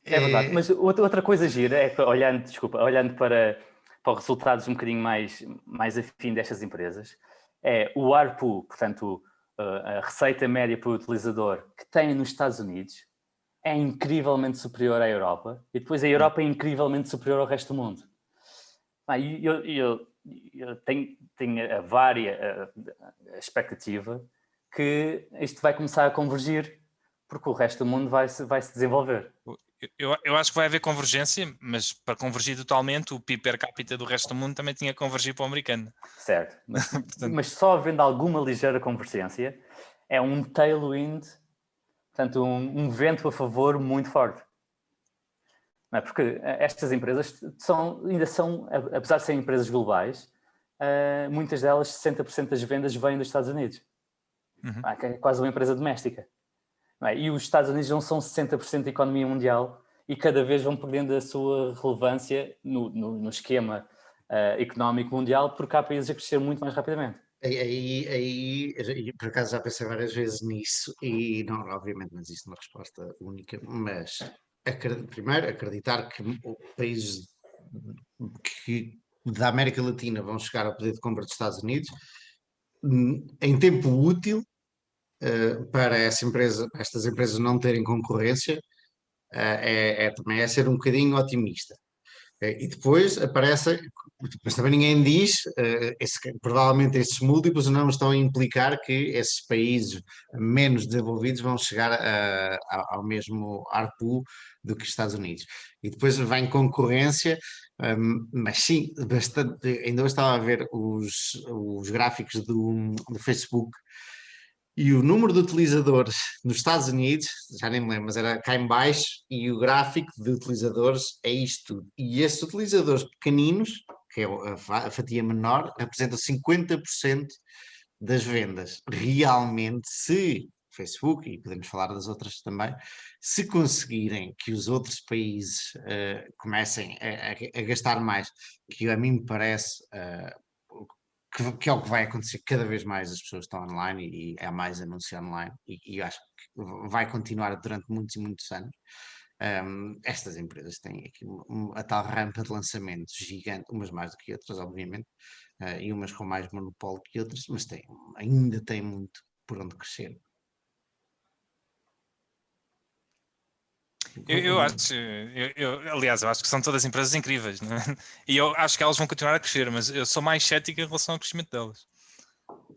É verdade, mas outra coisa gira é que, olhando para os resultados um bocadinho mais afim destas empresas, é o ARPU, portanto, a receita média por utilizador que tem nos Estados Unidos, é incrivelmente superior à Europa e depois a Europa é incrivelmente superior ao resto do mundo. Eu tenho a vária expectativa que isto vai começar a convergir porque o resto do mundo vai se desenvolver. Eu acho que vai haver convergência, mas para convergir totalmente o PIB per capita do resto do mundo também tinha que convergir para o americano. Certo, mas só havendo alguma ligeira convergência é um tailwind. Portanto, um vento a favor muito forte. Não é? Porque estas empresas ainda são, apesar de serem empresas globais, muitas delas, 60% das vendas vêm dos Estados Unidos. Que é quase uma empresa doméstica. Não é? E os Estados Unidos não são 60% da economia mundial e cada vez vão perdendo a sua relevância no esquema económico mundial, porque há países a crescer muito mais rapidamente. Aí, por acaso já pensei várias vezes nisso e não, obviamente não existe uma resposta única, mas primeiro acreditar que países da América Latina vão chegar ao poder de compra dos Estados Unidos em tempo útil para estas empresas não terem concorrência, também é ser um bocadinho otimista. E depois aparece, mas também ninguém diz, provavelmente estes múltiplos não estão a implicar que esses países menos desenvolvidos vão chegar ao mesmo ARPU do que os Estados Unidos. E depois vem concorrência, mas sim, bastante. Ainda hoje estava a ver os gráficos do Facebook. E o número de utilizadores nos Estados Unidos, já nem me lembro, mas era cá em baixo, e o gráfico de utilizadores é isto tudo. E esses utilizadores pequeninos, que é a fatia menor, representam 50% das vendas. Realmente, se Facebook, e podemos falar das outras também, se conseguirem que os outros países comecem a gastar mais, que a mim me parece... que é o que vai acontecer cada vez mais, as pessoas estão online e há mais anúncio online e acho que vai continuar durante muitos e muitos anos. Estas empresas têm aqui a tal rampa de lançamento gigante, umas mais do que outras, obviamente, e umas com mais monopólio que outras, mas ainda tem muito por onde crescer. Aliás, eu acho que são todas empresas incríveis, né? E eu acho que elas vão continuar a crescer, mas eu sou mais cético em relação ao crescimento delas.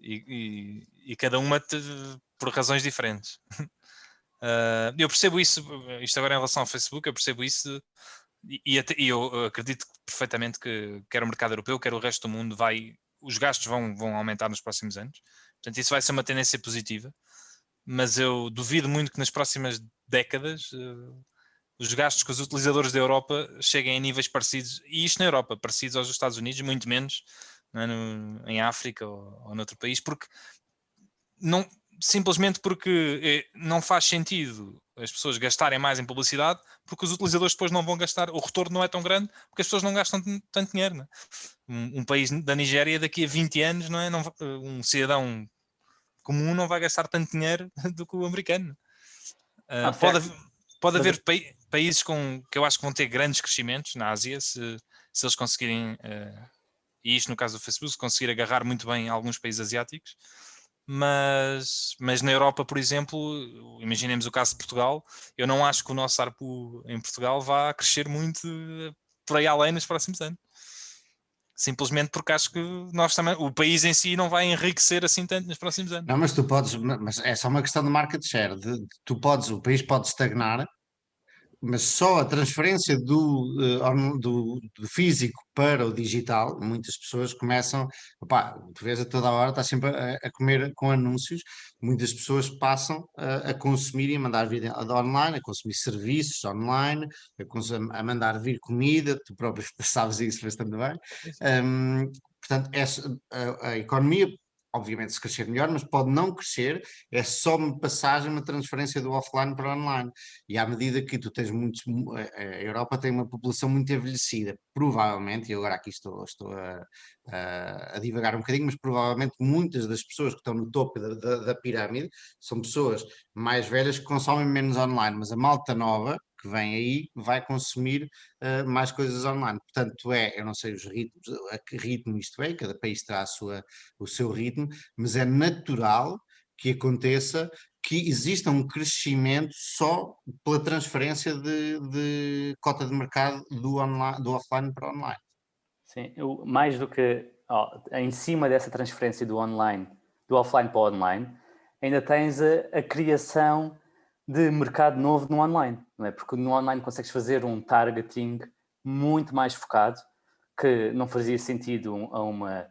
E cada uma por razões diferentes. Eu percebo isso, isto agora em relação ao Facebook, eu percebo isso e eu acredito perfeitamente que quer o mercado europeu, quer o resto do mundo, os gastos vão aumentar nos próximos anos. Portanto, isso vai ser uma tendência positiva. Mas eu duvido muito que nas próximas décadas os gastos que os utilizadores da Europa cheguem a níveis parecidos, e isto na Europa, parecidos aos dos Estados Unidos, muito menos em África ou noutro país, porque simplesmente porque não faz sentido as pessoas gastarem mais em publicidade, porque os utilizadores depois não vão gastar, o retorno não é tão grande, porque as pessoas não gastam tanto dinheiro. Não é? Um país da Nigéria daqui a 20 anos, não é? Um cidadão comum não vai gastar tanto dinheiro do que o americano. Pode haver países que eu acho que vão ter grandes crescimentos na Ásia, se eles conseguirem, e isto no caso do Facebook, se conseguir agarrar muito bem alguns países asiáticos, mas na Europa, por exemplo, imaginemos o caso de Portugal, eu não acho que o nosso ARPU em Portugal vá crescer muito por aí além nos próximos anos. Simplesmente porque acho que o país em si não vai enriquecer assim tanto nos próximos anos. Não, mas mas é só uma questão de market share. O país pode estagnar, mas só a transferência do físico para o digital, muitas pessoas começam, tu vês a toda a hora, está sempre a comer com anúncios, muitas pessoas passam a consumir e a mandar vir online, a consumir serviços online, a mandar vir comida, tu próprio sabes isso bastante bem. Portanto, a economia, obviamente, se crescer melhor, mas pode não crescer, é só uma passagem, uma transferência do offline para o online. E à medida que tu tens a Europa tem uma população muito envelhecida, provavelmente, e agora aqui estou a divagar um bocadinho, mas provavelmente muitas das pessoas que estão no topo da pirâmide são pessoas mais velhas que consomem menos online, mas a malta nova que vem aí vai consumir mais coisas online. Portanto, eu não sei os ritmos, a que ritmo isto é, cada país terá o seu ritmo, mas é natural que aconteça que exista um crescimento só pela transferência de cota de mercado do offline para o online. Sim, mais do que em cima dessa transferência do offline para o online, ainda tens a criação de mercado novo no online, não é? Porque no online consegues fazer um targeting muito mais focado, que não fazia sentido a uma...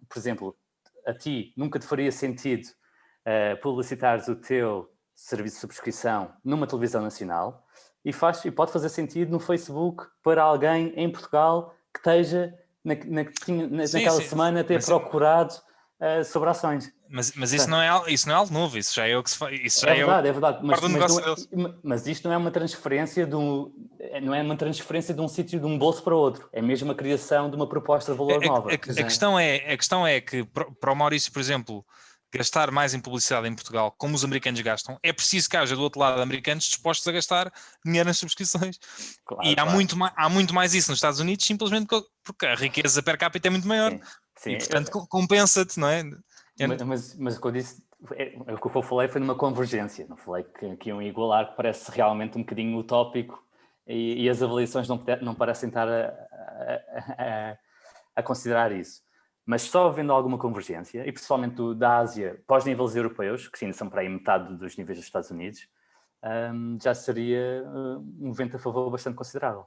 por exemplo, a ti nunca te faria sentido publicitares o teu serviço de subscrição numa televisão nacional, e pode fazer sentido no Facebook para alguém em Portugal que esteja naquela semana a ter procurado sobre ações. Mas isso não é algo novo, isso já é o que se faz. Isso é verdade, mas isto não é uma transferência não é uma transferência de um sítio, de um bolso para outro. É mesmo a criação de uma proposta de valor nova. A questão é que para o Maurício, por exemplo, gastar mais em publicidade em Portugal, como os americanos gastam, é preciso que haja do outro lado americanos dispostos a gastar dinheiro nas subscrições. Claro, e há muito mais isso nos Estados Unidos, simplesmente porque a riqueza per capita é muito maior. Sim, e portanto compensa-te, não é? Mas o que eu disse, o que eu falei foi numa convergência, não falei que iam igualar, que parece realmente um bocadinho utópico e as avaliações não parecem estar a considerar isso. Mas só havendo alguma convergência, e principalmente da Ásia para os níveis europeus, que ainda são para aí metade dos níveis dos Estados Unidos, já seria um vento a favor bastante considerável.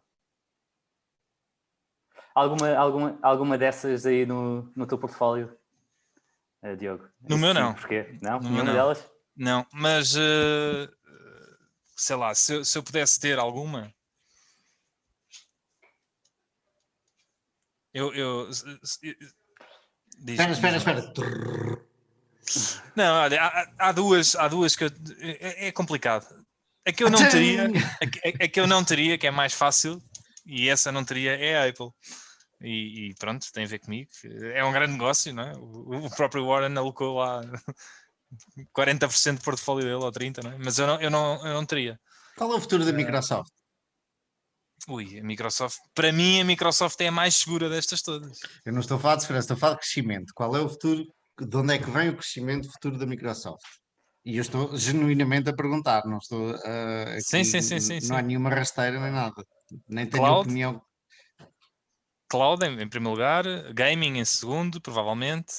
Alguma dessas aí no teu portfólio, Diogo? No meu não. Porquê? Não? Nenhuma delas? Não, mas sei lá, se eu pudesse ter alguma... Espera. Não, olha, há duas que é complicado. A que eu não teria, que é mais fácil, e essa não teria, é a Apple. E pronto, tem a ver comigo. É um grande negócio, não é? O próprio Warren alocou lá 40% do portfólio dele, ou 30%, não é? Mas eu não teria. Qual é o futuro da Microsoft? A Microsoft, para mim a Microsoft é a mais segura destas todas. Eu não estou a falar de segurança, estou a falar de crescimento. Qual é o futuro, de onde é que vem o crescimento futuro da Microsoft? E eu estou genuinamente a perguntar, não estou aqui, sim. não há nenhuma rasteira nem nada, nem tenho Cloud, opinião. Cloud em primeiro lugar, gaming em segundo, provavelmente,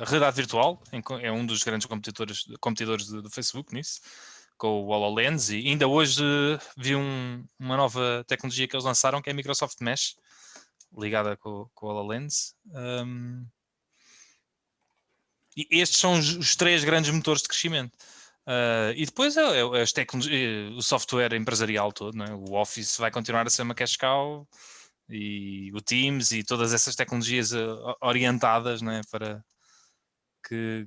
realidade virtual é um dos grandes competidores do Facebook nisso, com o HoloLens, e ainda hoje vi uma nova tecnologia que eles lançaram, que é a Microsoft Mesh, ligada com o HoloLens. E estes são os 3 grandes motores de crescimento. E depois as o software empresarial todo, não é? O Office vai continuar a ser uma cash cow, e o Teams e todas essas tecnologias orientadas, não é? Para que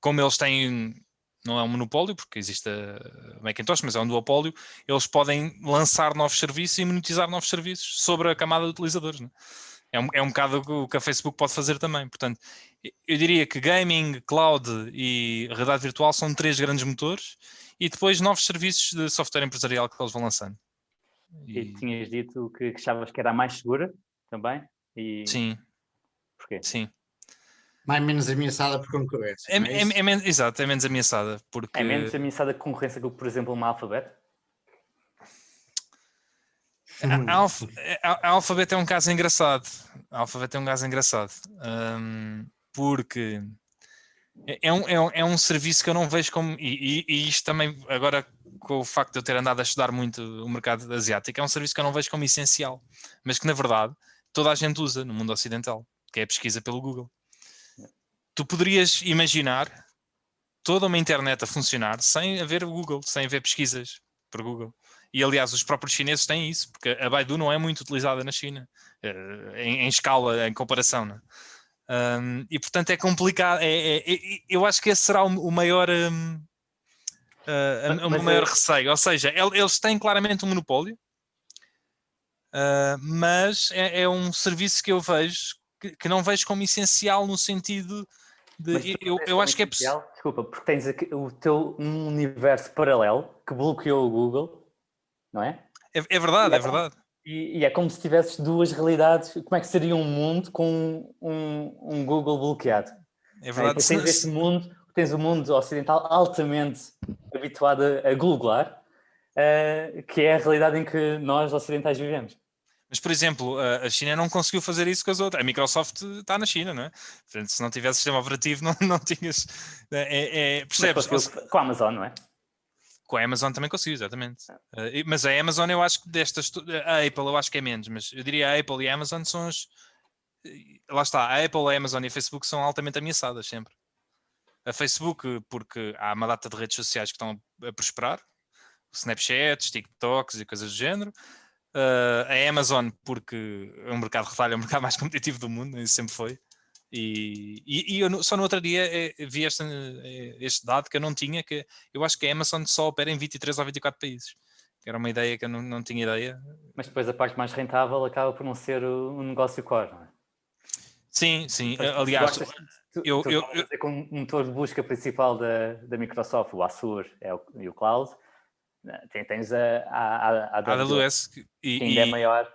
como eles têm, não é um monopólio, porque existe a Macintosh, mas é um duopólio, eles podem lançar novos serviços e monetizar novos serviços sobre a camada de utilizadores, não é? É um bocado o que a Facebook pode fazer também. Portanto, eu diria que gaming, cloud e realidade virtual são 3 grandes motores, e depois novos serviços de software empresarial que eles vão lançando. E tinhas dito que achavas que era a mais segura também? Sim. Porquê? Sim. Menos ameaçada por concorrência. Exato, é menos ameaçada. Porque... É menos ameaçada que concorrência que, por exemplo, uma Alphabet? A Alphabet é um caso engraçado. Porque é um serviço que eu não vejo como... E isto também, agora com o facto de eu ter andado a estudar muito o mercado asiático, é um serviço que eu não vejo como essencial, mas que na verdade toda a gente usa no mundo ocidental, que é a pesquisa pelo Google. Tu poderias imaginar toda uma internet a funcionar sem haver o Google, sem haver pesquisas por Google. E aliás, os próprios chineses têm isso, porque a Baidu não é muito utilizada na China, em escala, em comparação, não é? E portanto é complicado. Eu acho que esse será o maior maior receio. Ou seja, eles têm claramente um monopólio, mas é um serviço que eu vejo que não vejo como essencial, no sentido de eu acho que é possível. Desculpa, porque tens aqui o teu universo paralelo que bloqueou o Google, não é? É verdade, é verdade. E é como se tivesses duas realidades. Como é que seria um mundo com um Google bloqueado? É verdade. Tens o mundo ocidental altamente habituado a googlar, que é a realidade em que nós ocidentais vivemos. Mas, por exemplo, a China não conseguiu fazer isso com as outras. A Microsoft está na China, não é? Portanto, se não tivesse sistema operativo, não tinhas... percebes? Com a Amazon, não é? Com a Amazon também conseguiu, exatamente. Mas a Amazon, eu acho que destas... A Apple eu acho que é menos, mas eu diria a Apple e a Amazon são as... Lá está, a Apple, a Amazon e a Facebook são altamente ameaçadas sempre. A Facebook, porque há uma data de redes sociais que estão a prosperar. Snapchats, TikToks e coisas do género. A Amazon, porque é um mercado de retalho, é o mercado mais competitivo do mundo, isso sempre foi. E eu só no outro dia vi este dado que eu não tinha, que eu acho que a Amazon só opera em 23 ou 24 países. Que era uma ideia que eu não tinha ideia. Mas depois a parte mais rentável acaba por não ser o negócio core, não é? Sim, sim. Mas Aliás, tu estavas a dizer que o motor de busca principal da Microsoft, o Azure e o Cloud, tens a AWS, que ainda é maior.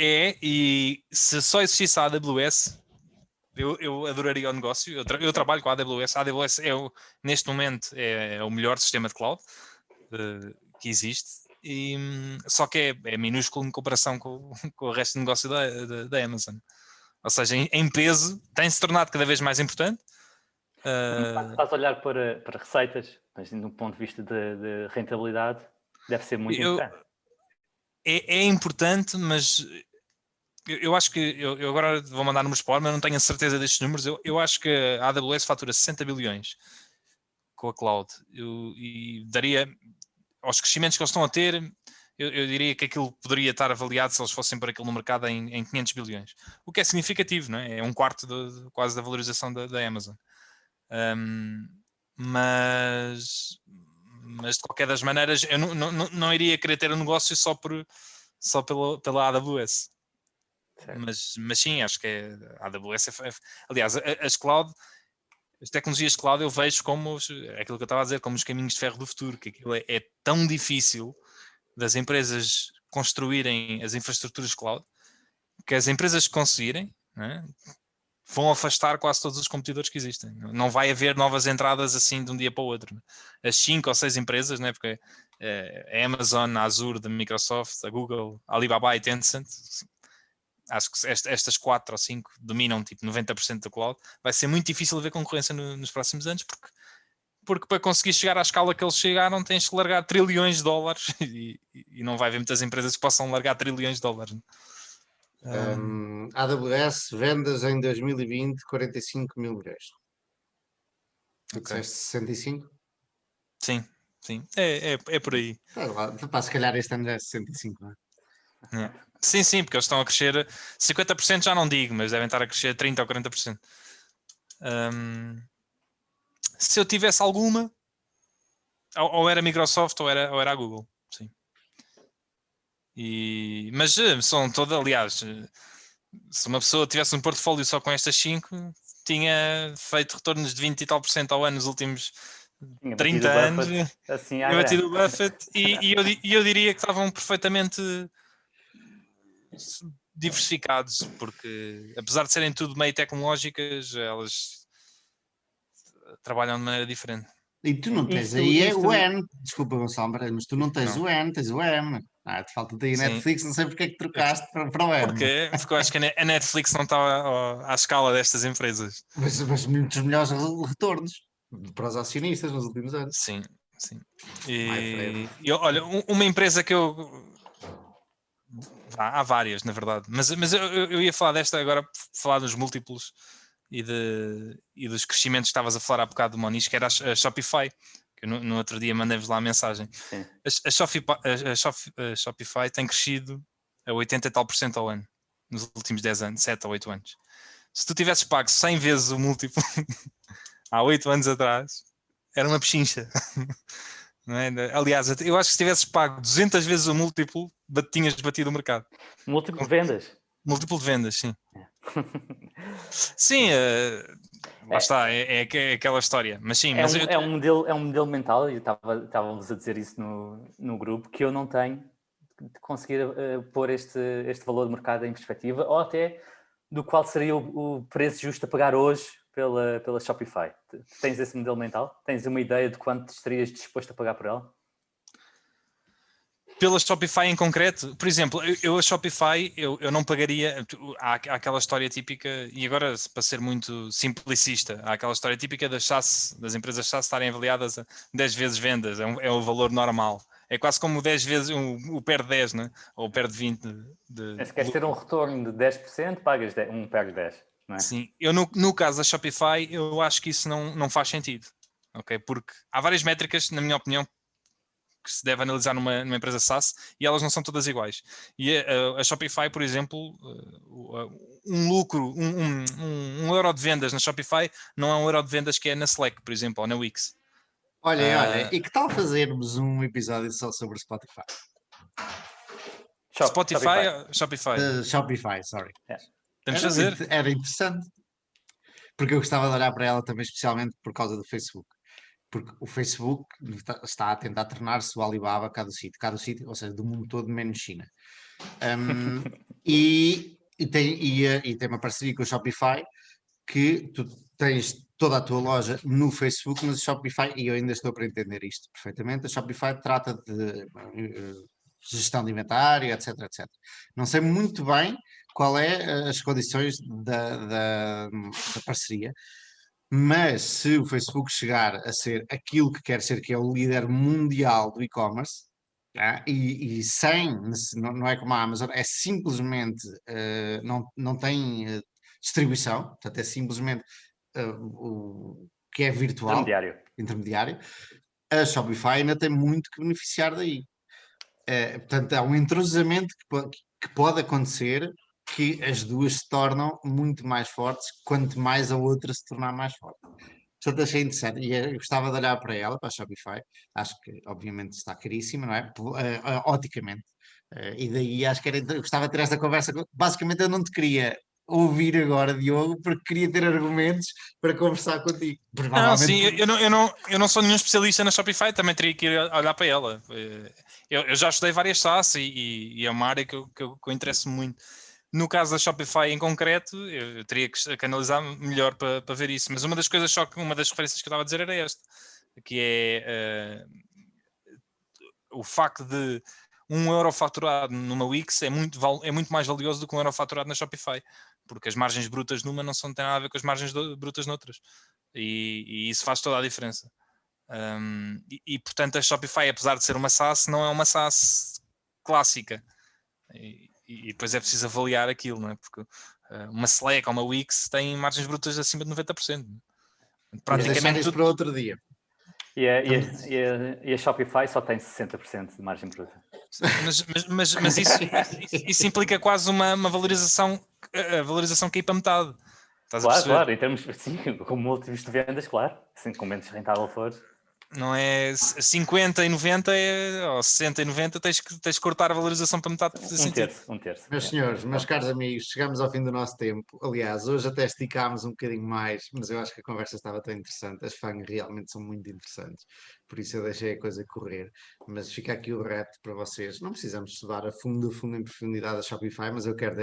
E se só existisse a AWS, eu adoraria o negócio. Eu trabalho com a AWS. A AWS neste momento é o melhor sistema de cloud que existe. Só que é minúsculo em comparação com o resto do negócio da Amazon. Ou seja, em peso, tem-se tornado cada vez mais importante. Estás a olhar para receitas, mas de um ponto de vista de rentabilidade, deve ser muito importante. É importante, mas eu acho que eu agora vou mandar números para o ar, mas não tenho a certeza destes números. Eu acho que a AWS fatura 60 bilhões com a cloud. E daria aos crescimentos que eles estão a ter, eu diria que aquilo poderia estar avaliado se eles fossem por aquilo no mercado em 500 bilhões. O que é significativo, não é? É um quarto quase da valorização da Amazon. Mas de qualquer das maneiras, eu não iria querer ter um negócio só pela AWS. Mas sim, acho que a AWS aliás, as tecnologias cloud eu vejo como aquilo que eu estava a dizer, como os caminhos de ferro do futuro, que aquilo é tão difícil das empresas construírem as infraestruturas cloud, que as empresas que conseguirem, né, vão afastar quase todos os competidores que existem. Não vai haver novas entradas assim de um dia para o outro. As 5 ou 6 empresas, né, porque a Amazon, a Azure da Microsoft, a Google, a Alibaba e Tencent, acho que estas 4 ou 5 dominam tipo 90% do cloud. Vai ser muito difícil haver concorrência nos próximos anos, porque para conseguir chegar à escala que eles chegaram tens que largar trilhões de dólares e não vai haver muitas empresas que possam largar trilhões de dólares. AWS, vendas em 2020, 45 mil milhões. Tu disseste 65? Sim, sim. É por aí. Se calhar este ano já é 65, não é? Sim, porque eles estão a crescer 50%, já não digo, mas devem estar a crescer 30% ou 40%. Se eu tivesse alguma, ou era Microsoft ou era a Google, sim. Mas são todas, aliás, se uma pessoa tivesse um portfólio só com estas 5, tinha feito retornos de 20 e tal % ao ano nos últimos 30 anos. Assim, tinha batido o Buffett e eu diria que estavam perfeitamente diversificados, porque apesar de serem tudo meio tecnológicas, elas trabalham de maneira diferente. E tu não tens o N, desculpa Gonçalo, mas tu não tens o N, tens o M. Te falta daí Netflix, não sei porque é que trocaste para o M. Porquê? Porque eu acho que a Netflix não está à escala destas empresas. Mas muitos melhores retornos para os acionistas nos últimos anos. Sim. Olha, uma empresa que há várias, na verdade, mas eu ia falar desta agora, falar dos múltiplos e dos crescimentos que estavas a falar há bocado do Moniz, que era a Shopify, que eu no outro dia mandei-vos lá a mensagem. A Shopify tem crescido a 80 e tal % ao ano, nos últimos 10 anos, 7 ou 8 anos. Se tu tivesses pago 100 vezes o múltiplo há 8 anos atrás, era uma pechincha. Não é? Aliás, eu acho que se tivesses pago 200 vezes o múltiplo, tinhas batido o mercado. Múltiplo de vendas? Múltiplo de vendas, sim. Sim, lá está, é aquela história. Mas sim, é um modelo mental, e estávamos a dizer isso no grupo, que eu não tenho de conseguir pôr este valor de mercado em perspectiva, ou até do qual seria o preço justo a pagar hoje pela Shopify. Tens esse modelo mental? Tens uma ideia de quanto estarias disposto a pagar por ela? Pela Shopify em concreto, por exemplo, a Shopify eu não pagaria. Há aquela história típica, e agora para ser muito simplicista, há aquela história típica das empresas SaaS estarem avaliadas a 10 vezes vendas, é o valor normal. É quase como 10 vezes o PER de 10, né? Ou o PER de 20. Se queres ter um retorno de 10%, pagas um PER de 10. Não é? Sim, eu no caso da Shopify, eu acho que isso não faz sentido. Okay? Porque há várias métricas, na minha opinião, se deve analisar numa empresa SaaS, e elas não são todas iguais. E a Shopify, por exemplo, um lucro, um euro de vendas na Shopify não é um euro de vendas que é na Slack, por exemplo, ou na Wix. Olha, e que tal fazermos um episódio só sobre Spotify? Shopify. Shopify, sorry. Temos de fazer. Era interessante. Porque eu gostava de olhar para ela também, especialmente por causa do Facebook. Porque o Facebook está a tentar tornar-se o Alibaba cá do sítio, ou seja, do mundo todo, menos China. E tem uma parceria com o Shopify, que tu tens toda a tua loja no Facebook, mas o Shopify, e eu ainda estou para entender isto perfeitamente, a Shopify trata de gestão de inventário, etc, etc. Não sei muito bem qual é as condições da parceria, mas se o Facebook chegar a ser aquilo que quer ser, que é o líder mundial do e-commerce, e sem, não é como a Amazon, é simplesmente, não tem distribuição, portanto é simplesmente o que é virtual, intermediário, a Shopify ainda tem muito que beneficiar daí. Portanto, há um entrosamento que pode acontecer, que as duas se tornam muito mais fortes, quanto mais a outra se tornar mais forte. Portanto, achei interessante e eu gostava de olhar para ela, para a Shopify. Acho que, obviamente, está caríssima, não é? Oticamente. E daí acho que eu gostava de ter esta conversa. Basicamente, eu não te queria ouvir agora, Diogo, porque queria ter argumentos para conversar contigo. Não, sim, eu não sou nenhum especialista na Shopify, também teria que ir olhar para ela. Eu já estudei várias SaaS e é uma área que eu interesso muito. No caso da Shopify em concreto, eu teria que analisar melhor para ver isso. Mas uma das coisas, uma das referências que eu estava a dizer era esta, que é o facto de €1 faturado numa Wix é muito mais valioso do que €1 faturado na Shopify, porque as margens brutas numa não têm nada a ver com as margens brutas noutras. E isso faz toda a diferença. Portanto, a Shopify, apesar de ser uma SaaS, não é uma SaaS clássica. E depois é preciso avaliar aquilo, não é? Porque uma Slack ou uma Wix tem margens brutas acima de 90%. Praticamente isso para outro dia. E a Shopify só tem 60% de margem bruta. Mas isso implica quase uma valorização, a valorização cair para metade. Claro, em termos, sim, com múltiplos de vendas, claro, assim, com menos rentável for. Não é 50 e 90 ou 60 e 90, tens que cortar a valorização para metade. Um terço. Meus senhores, meus caros amigos, chegamos ao fim do nosso tempo. Aliás, hoje até esticámos um bocadinho mais, mas eu acho que a conversa estava tão interessante. As FANG realmente são muito interessantes, por isso eu deixei a coisa correr. Mas fica aqui o reto para vocês. Não precisamos estudar a fundo, em profundidade a Shopify, mas eu quero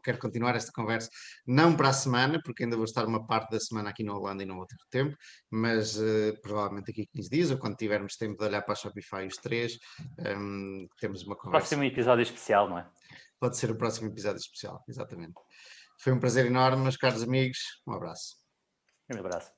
quero continuar esta conversa, não para a semana, porque ainda vou estar uma parte da semana aqui na Holanda e não vou ter tempo, mas provavelmente daqui a 15 dias, ou quando tivermos tempo de olhar para a Shopify os três, temos uma conversa. Pode ser um episódio especial, não é? Pode ser o próximo episódio especial, exatamente. Foi um prazer enorme, meus caros amigos. Um abraço. Um abraço.